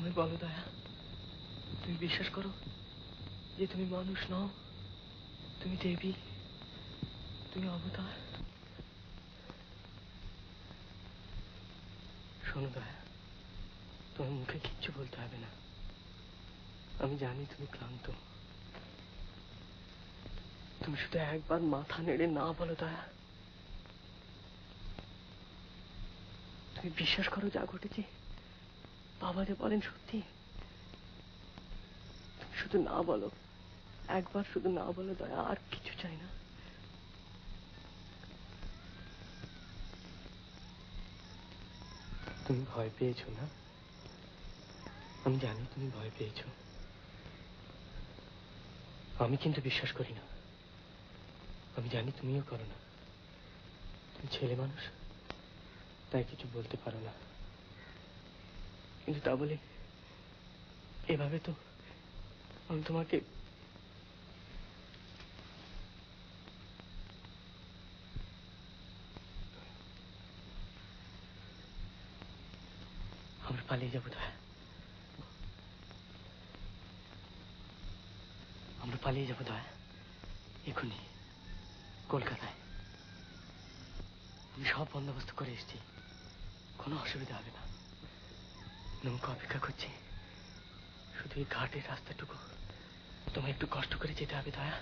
আমায় বলো দয়া, তুমি বিশ্বাস করো যে তুমি মানুষ নও, তুমি দেবী, তুমি অবতার? শোনো দয়া, তোমার মুখে কিচ্ছু বলতে হবে না। আমি জানি তুমি ক্লান্ত। তুমি শুধু একবার মাথা নেড়ে না বলো দয়া। তুমি বিশ্বাস করো যা ঘটেছে বাবা যে বলেন সত্যি। তুমি শুধু না বলো, একবার শুধু না বলো দয়া, আর কিছু চাই না। তুমি ভয় পেয়েছো না? আমি জানি তুমি ভয় পেয়েছো। আমি কিন্তু বিশ্বাস করি না। আমি জানি তুমিও করো না। তুমি ছেলে মানুষ, তাই কিছু বলতে পারো না। কিন্তু তা বলে এভাবে তো আমি তোমাকে আমরা পালিয়ে যাবো দয়া। আমরা পালিয়ে যাবো দয়া, এখনই কলকাতায়। আমি সব বন্দোবস্ত করে এসেছি, কোনো অসুবিধা হবে না। নৌকা অপেক্ষা করছি, শুধু এই ঘাটের রাস্তাটুকু তোমায় একটু কষ্ট করে যেতে হবে দয়া।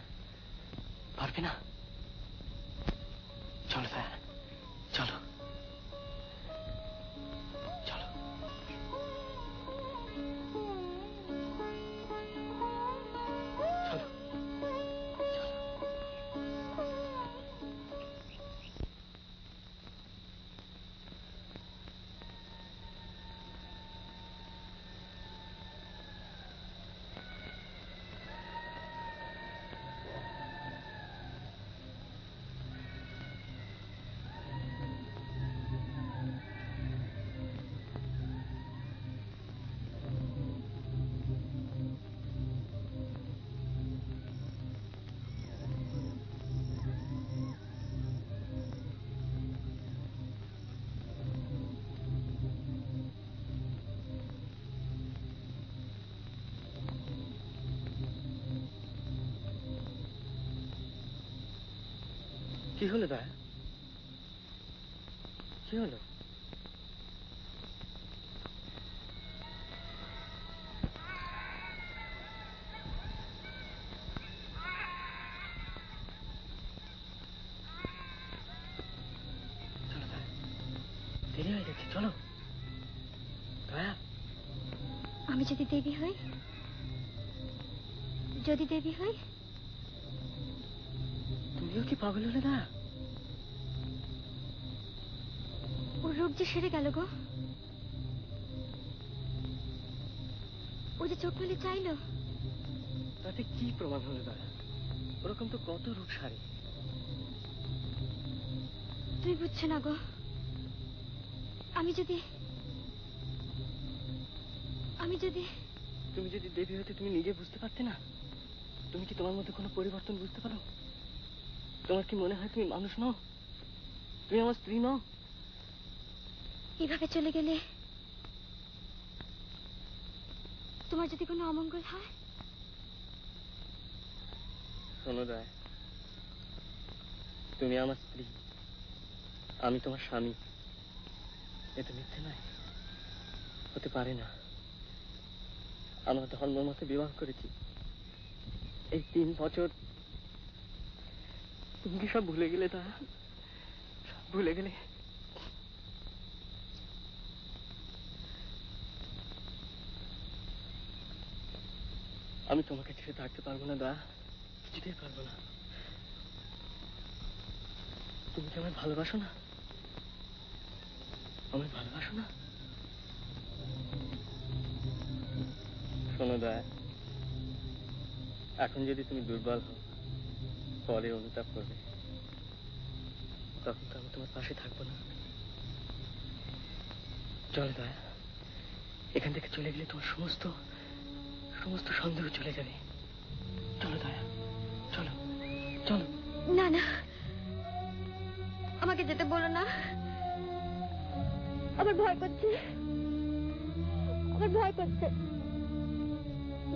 পারবে না? চলো দয়া, চলো চলো। কি হলো দয়া? কি হলো? চলো দয়া, দেরি হয়ে যাচ্ছে, চলো দয়া। আমি যদি দেবী হই, যদি দেবী হই, তুমিও কি পাগল হলে দয়া? ওর রূপ যে সেরে গেল গো। ও যে চোখ মেলে চাইলো। তাতে কি প্রমাণ হলো দয়া? ওরকম তো কত রূপ সারে। তুই বুঝছো না গো। আমি যদি তুমি যদি দেবী হতে তুমি নিজে বুঝতে পারতে না? তুমি কি তোমার মধ্যে কোনো পরিবর্তন বুঝতে পারো? তোমার কি মনে হয় তুমি মানুষ নও? তুমি আমার স্ত্রী নও? এভাবে চলে গেলে তোমার যদি কোনো অমঙ্গল হয়? শোনো দয়া, তুমি আমার স্ত্রী, আমি তোমার স্বামী। এটা মিথ্যে নয়, হতে পারে না। আমরা ধর্ম মতে বিবাহ করেছি। এই 3 বছর তুমি কি সব ভুলে গেলে দয়া? সব ভুলে গেলে? আমি তোমাকে ছেড়ে থাকতে পারবো না দয়া, কিছুতেই পারবো না। তুমি কি আমায় ভালোবাসো না? আমায় ভালোবাসো না? শোনো দয়া, এখন যদি তুমি দুর্বল হও, পরে অনুতাপ করবে, তখন তো আমি তোমার পাশে থাকবো না। চলো দয়া, এখান থেকে চলে গেলে তোমার সমস্ত সন্দেহ চলে যাবে। চলো দয়া, চলো চলো। না না, আমাকে যেতে বলো না। আমার ভয় করছে, আমার ভয় করছে।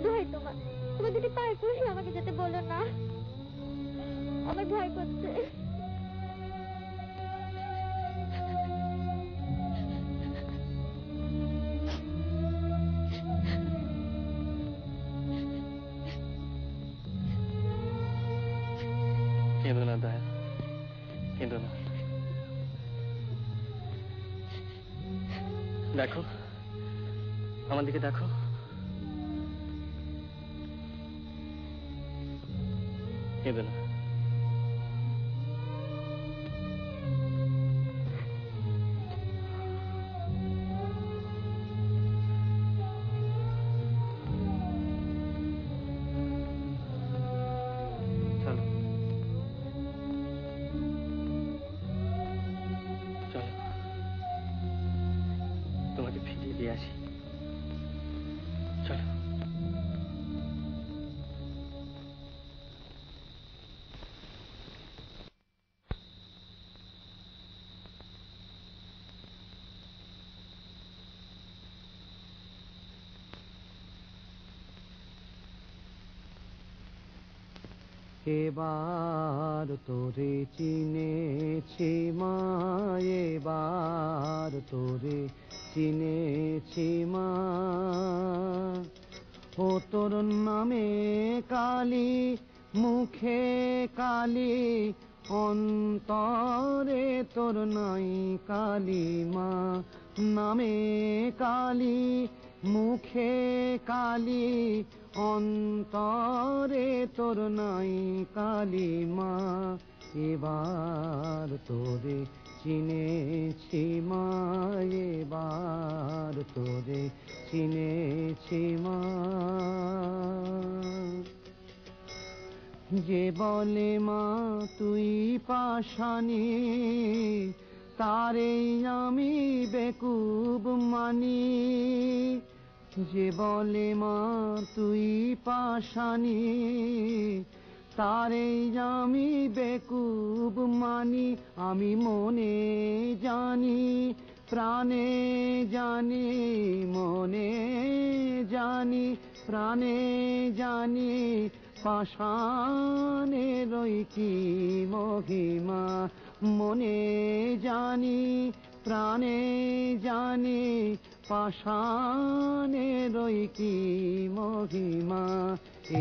দোহাই তোমার, তোমার দুটি পায়ে পড়ে আমাকে যেতে বলো না, আমার ভয় করছে। কেঁদো না দয়া, কেঁদো না। দেখো, আমার দিকে দেখো। কেঁদো না। তোমাকে ফিরিয়ে দিয়ে আসি, চলো। এবার তোরে চিনেছি মা, এবার তোরে চিনেছি মা, ও তোর নামে কালী, মুখে কালী, অন্তরে তোর নাই কালী মা। নামে কালী, মুখে কালী, অন্তরে তোর নাই কালী মা। এবার তোরে চিনেছি মা, এবার তোরে চিনেছি মা। যে বলে মা তুই পাষাণী, তারে আমি বেকুব মানি। যে বলে মা তুই পাষাণী, তারে আমি বেকুব মানি। আমি মনে জানি, প্রাণে জানি, মনে জানি, প্রাণে জানি, পাষাণেরই কি মহিমা। মনে জানি, প্রাণে জানি, পাষাণেরই কি মহিমা।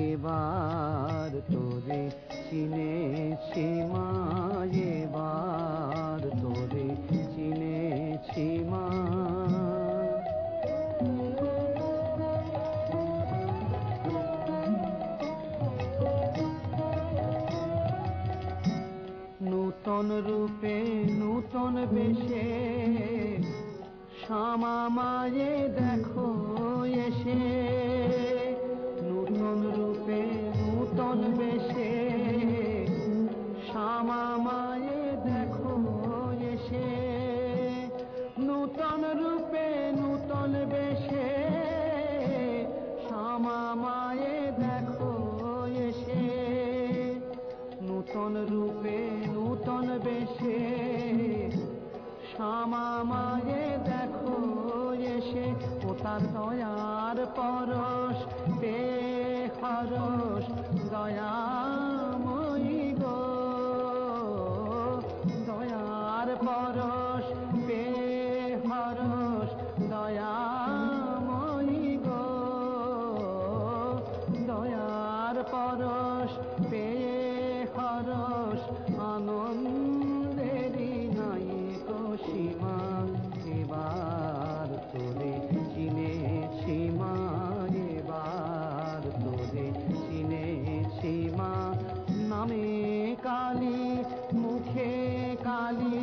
এবার তোরে চিনেছি মা, এবার তোরে চিনেছি মা। নূতন রূপে নূতন বেশে শ্যামা মায়ে দেখো এসে। নূতন রূপে নূতন বেশে শ্যামা মায়ে দেখো এসে। নূতন রূপে নূতন বেশে শ্যামা মায়ে দেখো এসে। নূতন রূপে নূতন বেশে শ্যামা মায়ে দেখো এসে। ও তার দয়ার পরশ পে হরস, দয়াময়ী গো। দয়ার পরশ পে হরস, দয়াময়ী গো। দয়ার পরশ পে হরস, আনন্দেরই নাই তো সীমা। এবার তোরে চিনেছি মা, এবার তোরে চিনেছি মা। নামে কালী, মুখে কালী,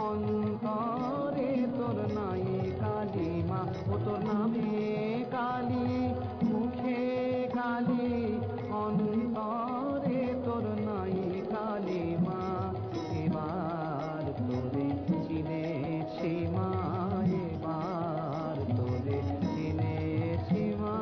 অন্তরে তোর নাই কালী মা। ও তোর নামে কালী, মুখে কালী, অন্তরে তোর নাই কালী মা। এবার তোরে চিনেছি মা, এবার তোরে চিনেছি মা।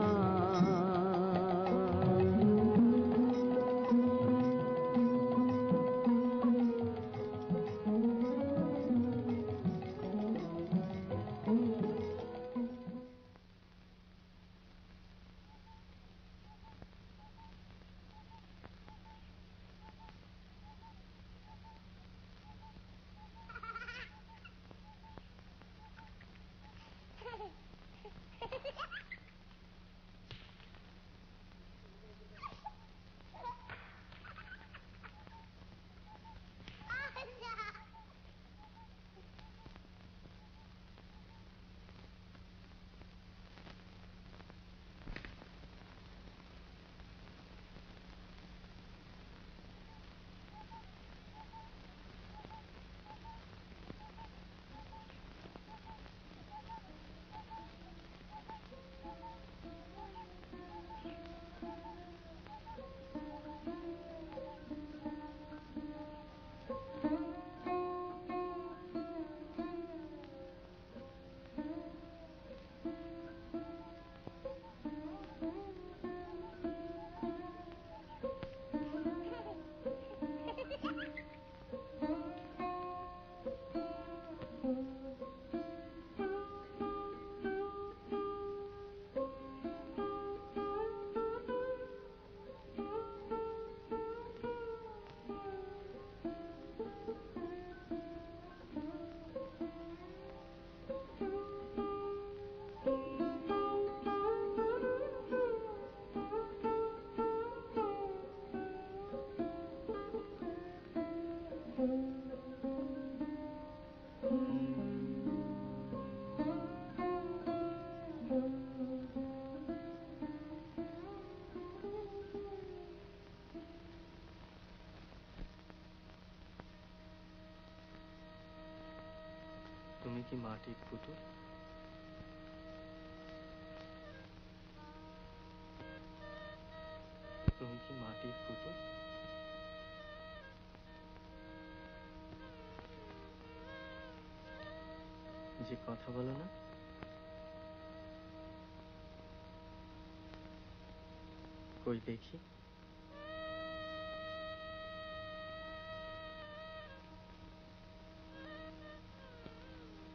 মাটির পুতুল? তুমি কি মাটির পুতুল? যে কথা বলো না? কই দেখি।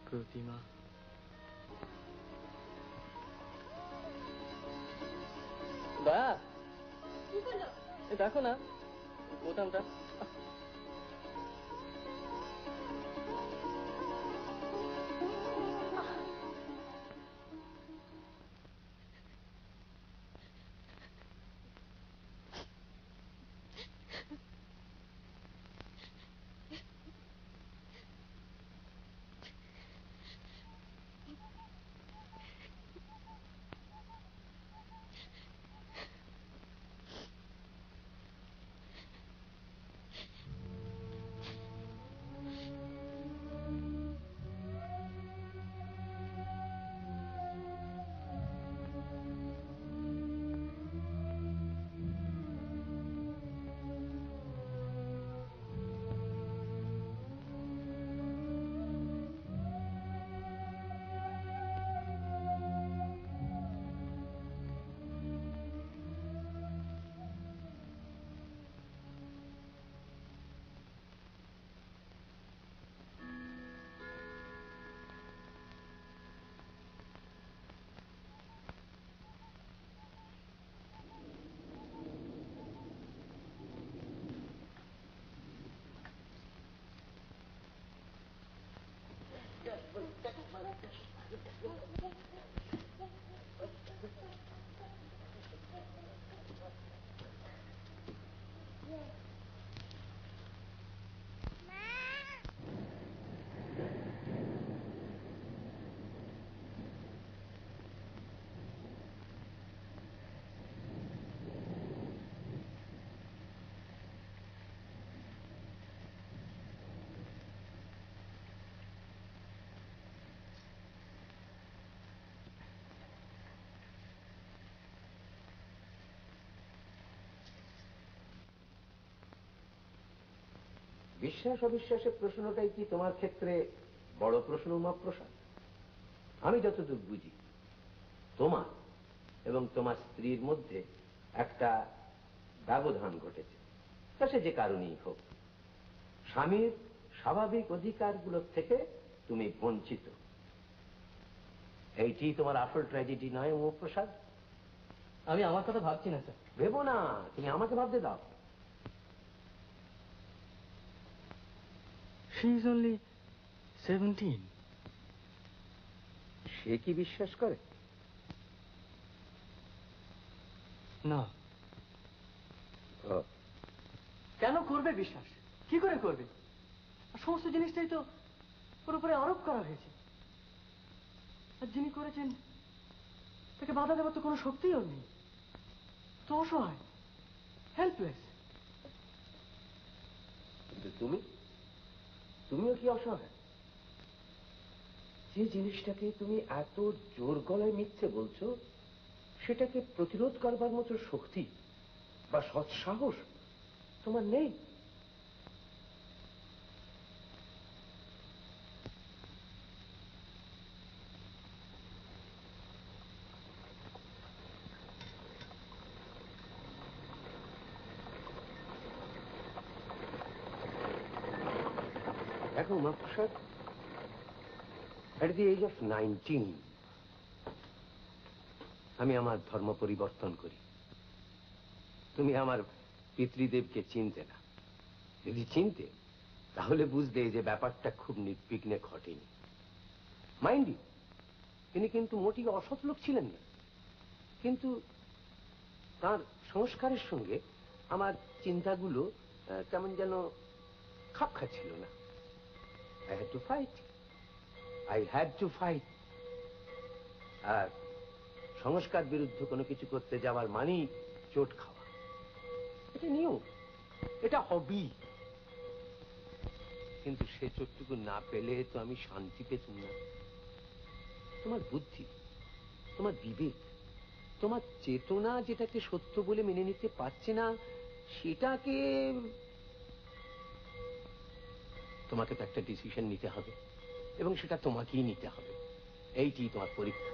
প্রতিমা। দয়া, দেখো না বোতামটা। বিশ্বাস অবিশ্বাসের প্রশ্নটাই কি তোমার ক্ষেত্রে বড় প্রশ্ন উমাপ্রসাদ? আমি যতদূর বুঝি তোমার এবং তোমার স্ত্রীর মধ্যে একটা ব্যবধান ঘটেছে, তা সে যে কারণেই হোক। স্বামীর স্বাভাবিক অধিকারগুলোর থেকে তুমি বঞ্চিত। এইটি তোমার আসল ট্র্যাজেডি নয় উমাপ্রসাদ? আমি আমার কথা ভাবছি না স্যার। ভেবো না, তুমি আমাকে ভাবতে দাও। She is only 17. সে কি বিশ্বাস করে? না। কেন করবে বিশ্বাস? কি করে করবে? সমস্ত জিনিসটাই তো পুরোপুরি আরোপ করা হয়েছে। আর যিনি করেছেন তাকে বাধা দেওয়ার তো কোনো শক্তিই ওর নেই। তো অসহায়, হেল্পলেস। কিন্তু তুমিও কি অসহায়? যে জিনিসটাকে তুমি এত জোর গলায় মিথ্যে বলছো, সেটাকে প্রতিরোধ করবার মতো শক্তি বা সৎসাহস তোমার নেই। দেখো Umaprasad, at the age of 19 আমি আমার ধর্ম পরিবর্তন করি। তুমি আমার পিতৃদেবকে চিনতে না। যদি চিনতে তাহলে বুঝতে যে ব্যাপারটা খুব নির্বিঘ্নে ঘটেনি। মাইন্ড ইউ, তিনি কিন্তু মোটেই অসৎ লোক ছিলেন না, কিন্তু তার সংস্কারের সঙ্গে আমার চিন্তাগুলো কেমন যেন খাপ খাচ্ছিল না। I had to fight. আর সংস্কার বিরুদ্ধে কোনো কিছু করতে যাওয়ার মানেই চোট খাওয়া। এটা নিয়ম, এটা হবি। কিন্তু সে চোটটুকু না পেলে তো আমি শান্তি পেতাম না। তোমার বুদ্ধি, তোমার বিবেক, তোমার চেতনা যেটাকে সত্য বলে মেনে নিতে পারছে না, সেটাকে তোমাকে তো একটা ডিসিশন নিতে হবে, এবং সেটা তোমাকেই নিতে হবে। এইটি তোমার পরীক্ষা।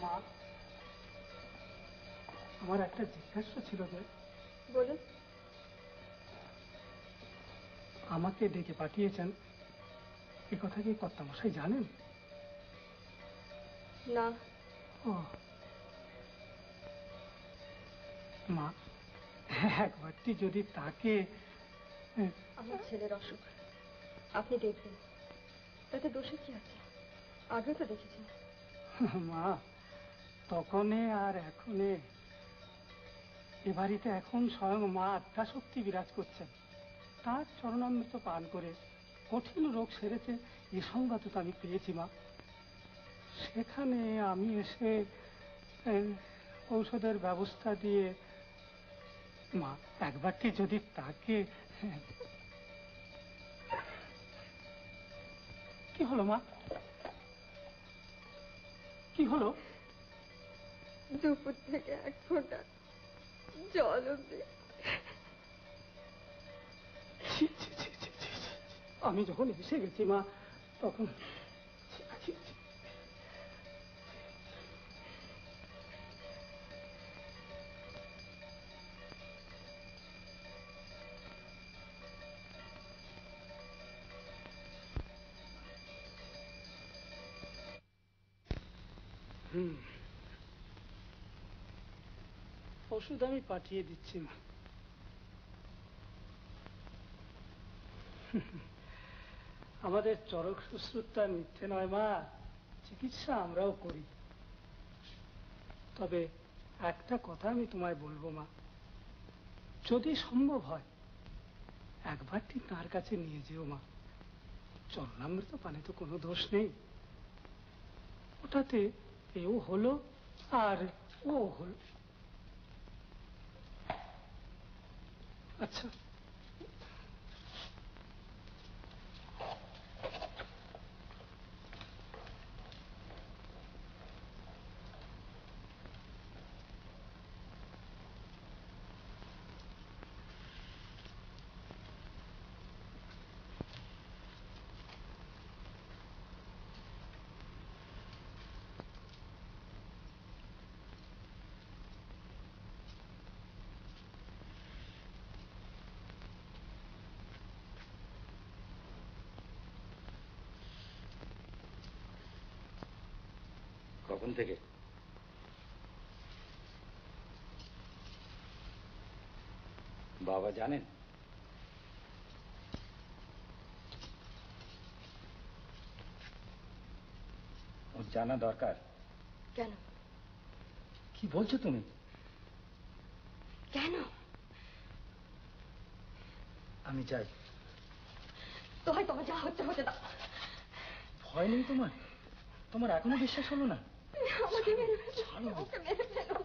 মা, আমার একটা জিজ্ঞাসা ছিল যে, বলুন। আমাকে ডেকে পাঠিয়েছেন, এ কথা কি কর্তামশাই জানেন? না। ও মা, একবারটি যদি তাকে... আমার ছেলের অসুখ, আপনি দেখবেন, তাতে দোষে কি আছে? আগে তো দেখেছেন। মা, তখনে আর এখনে এ বাড়িতে এখন স্বয়ং মা আত্মাশক্তি বিরাজ করছেন। তার চরণামৃত পান করে কঠিন রোগ সেরেছে, এ সংবাদ তো আমি পেয়েছি মা। সেখানে আমি এসে ঔষধের ব্যবস্থা দিয়ে... মা, একবারটি যদি তাকে... কি হলো মা, কি হলো? দুপুর থেকে এক ফোঁটা জল অব্দি। আমি যখন এসে গেছি মা, তখন... ওষুধ আমি পাঠিয়ে দিচ্ছি মা। আমাদের চরক শুশ্রূষা মিথ্যে নয় মা, চিকিৎসা আমরাও করি। তবে একটা কথা আমি তোমায় বলবো মা, যদি সম্ভব হয় একবারটি তার কাছে নিয়ে যেও মা। চরণামৃত পানে তো কোনো দোষ নেই, ওটাতে এও হলো আর ও হলো। আচ্ছা, কখন থেকে? বাবা জানেন? ওর জানা দরকার। কেন? কি বলছো তুমি? কেন? আমি চাই। তোমার যা হচ্ছে হতে দাও। ভয় নেই তোমার? তোমার এখনো বিশ্বাস হলো না? আমাকে মেরে ফেলো, ওকে মেরে ফেলো।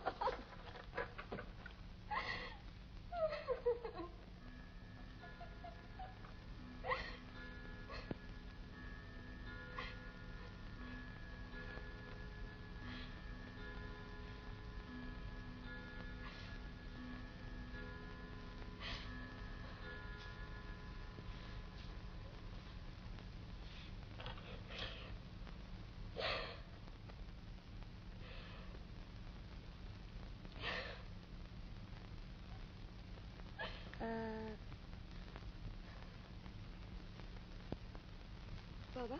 বাবা,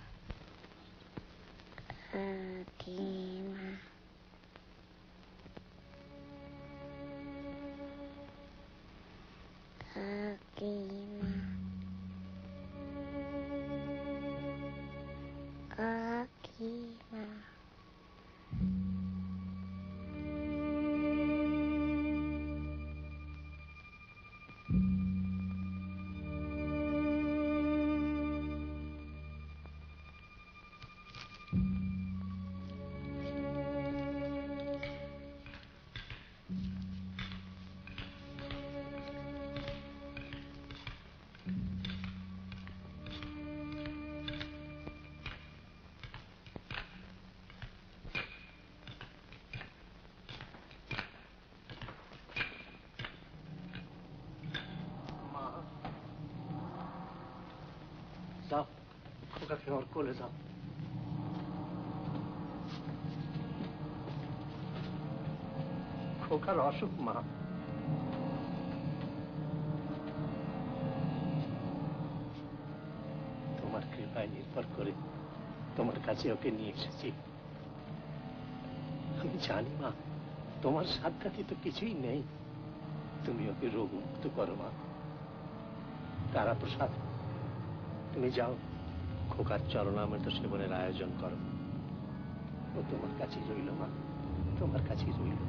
খোকাকে ওর কোলে দাও। খোকার অসুখ মা। তোমার কৃপায় নির্ভর করে তোমার কাছে ওকে নিয়ে এসেছি। আমি জানি মা, তোমার সাধ্যাতি তো কিছুই নেই। তুমি ওকে রোগমুক্ত করো মা। তারা প্রসাদ, তুমি যাও, খোকার চরণামৃত সেবনের আয়োজন করো। ও তোমার কাছেই রইল মা, তোমার কাছেই রইল।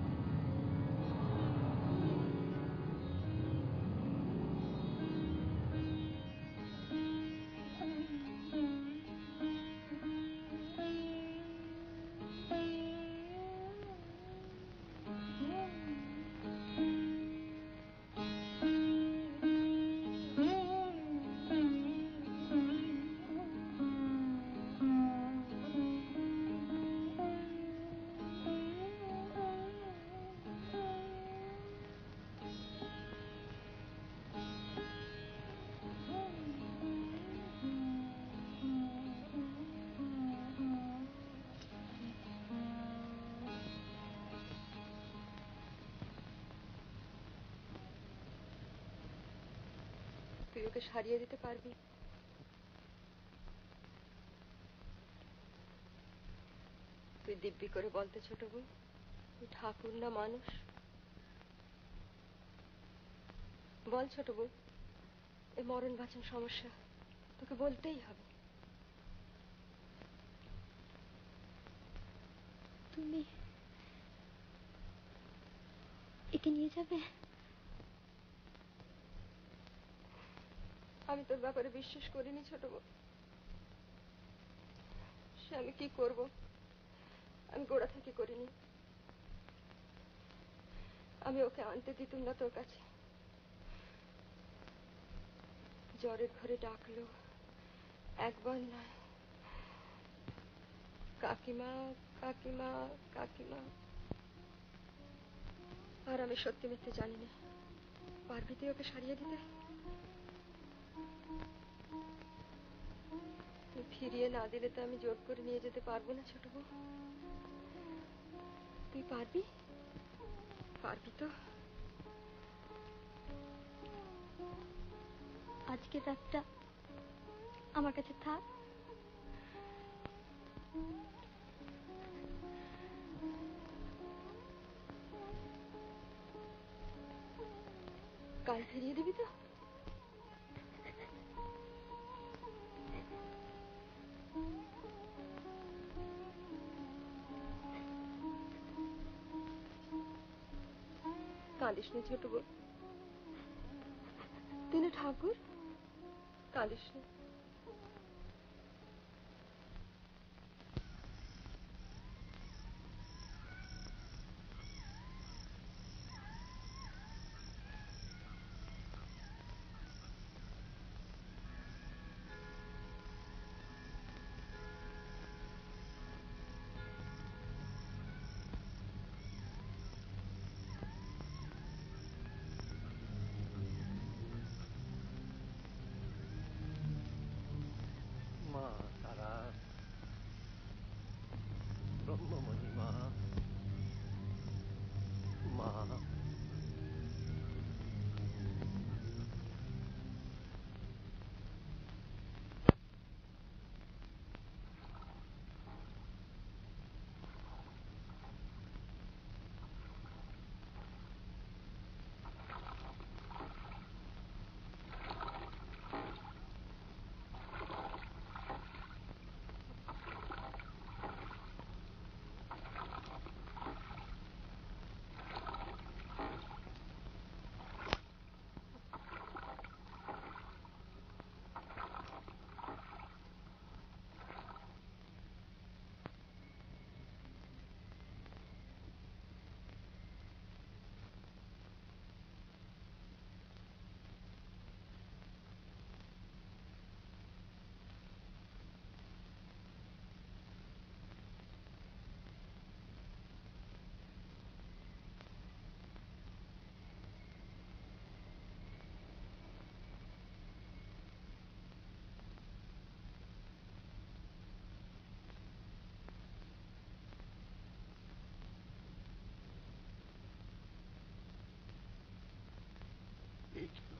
তুই ওকে সারিয়ে দিতে পারবি? তুই দিব্যি করে বলতে ছোট বউ, তুই ঠাকুর না মানুষ? বল ছোট বউ, এই মরণ বাঁচন সমস্যা তোকে বলতেই হবে। তুমি একে নিয়ে যাবে? আমি তোর ব্যাপারে বিশ্বাস করিনি ছোট বউ। সে আমি কি করব, আমি গোড়া থেকে করিনি। আমি ওকে আনতে দিতুম না তোর কাছে। জ্বরের ঘরে ডাকলো, একবার নয়, কাকিমা কাকিমা কাকিমা। আর আমি সত্যি মিথ্যে জানি না। পারবি তুই ওকে সারিয়ে দিতে? ফিরিয়ে না দিলে তো আমি জোর করে নিয়ে যেতে পারবো না ছোট বউ। তুই পারবি? পারবি তো? আজকের রাতটা আমার কাছে থাক। কাল ফিরিয়ে দিবি তো? কাঁদিস না ছোট বউ, তুই না ঠাকুর, কাঁদিস না।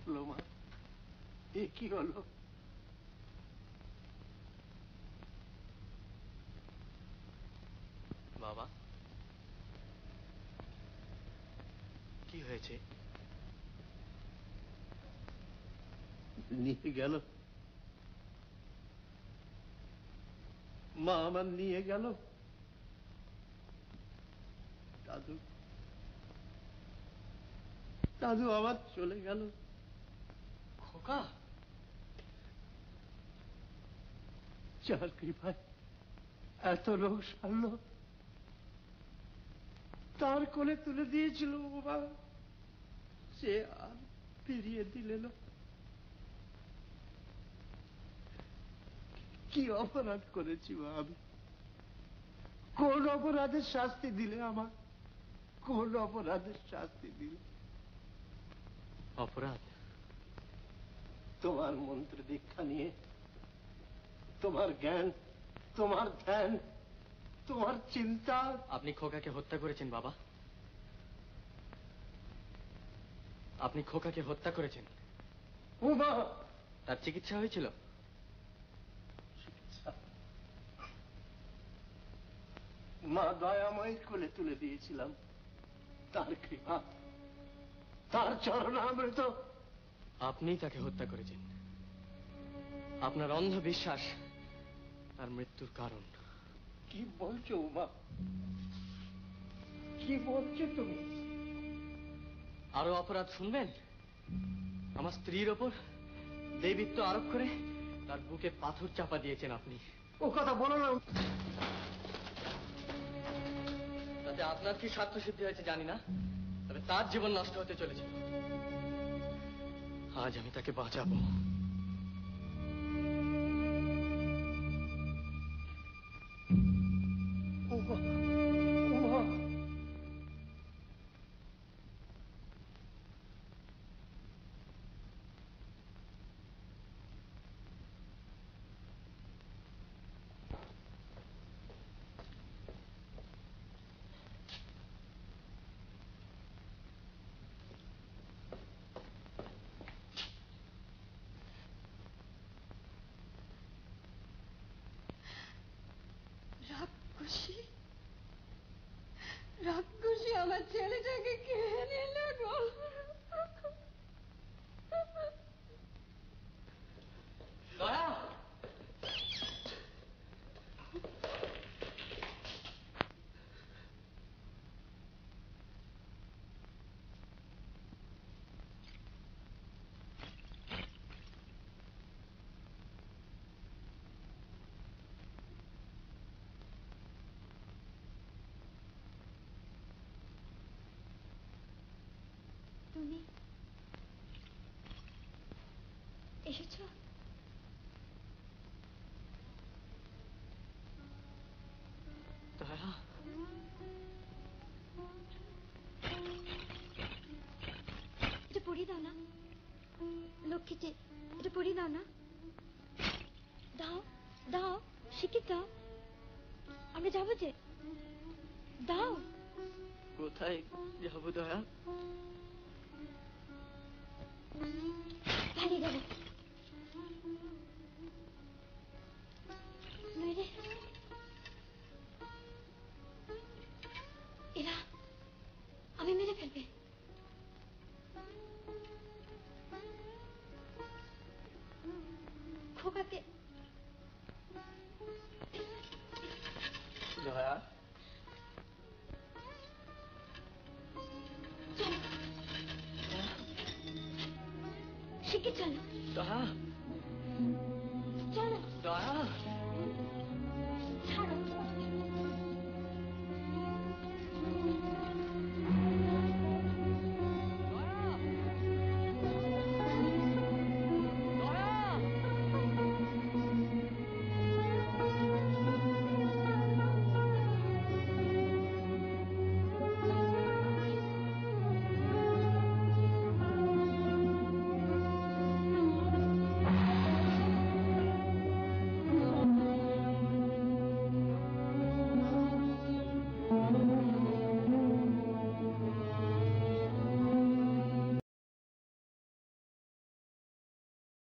হলো মা? এ কি হলো? বাবা, কি হয়েছে? নিয়ে গেল মা, আমার নিয়ে গেল দাদু। দাদু আবার চলে গেল। খোকা, যার কৃপায় এত রোগ সারল, তার কোলে তুলে দিয়েছিল বাবা, সে আর ফিরিয়ে দিলে না। কি অপরাধ করেছি মা আমি? কোন অপরাধের শাস্তি দিলে আমার? কোন অপরাধের শাস্তি দিলে? অপরাধ? তোমার মন্ত্র দীক্ষা নিয়ে, তোমার জ্ঞান, তোমার ধ্যান, তোমার চিন্তা। আপনি খোকাকে হত্যা করেছেন বাবা, আপনি খোকাকে হত্যা করেছেন। উমা, তার চিকিৎসা হয়েছিল? মা দয়াময় কোলে তুলে দিয়েছিলাম, তার কৃপা, তার চরণামৃত। আপনি তাকে হত্যা করেছেন। আপনার অন্ধ বিশ্বাস তার মৃত্যুর কারণ। কি বলছো উমা? কি বলছো তুমি? আরো অপরাধ শুনবেন? আমার স্ত্রীর ওপর দেবীত্ব আরোপ করে তার বুকে পাথর চাপা দিয়েছেন আপনি। ও কথা বলো না। তাতে আপনার কি স্বার্থ সিদ্ধি হয়েছে জানি না, তবে তার জীবন নষ্ট হতে চলেছে। আজ আমি তাকে বাঁচাবো। রাক্ষসী, রাক্ষসী আমার ছেলেটাকে খেয়ে নিল গো। দয়া, তুমি এসেছ? দয়া, এটা পরিয়ে দাও না লক্ষ্মীটি, এটা পরিয়ে দাও না। দাও দাও, শিখিয়ে দাও, আমরা যাবো যে। দাও। কোথায় যাবো দয়া? পালিয়ে যাবো। নইলে এরা আমি মেরে ফেলবে। খোকাকে দয়া, শিখে চলো। দয়া।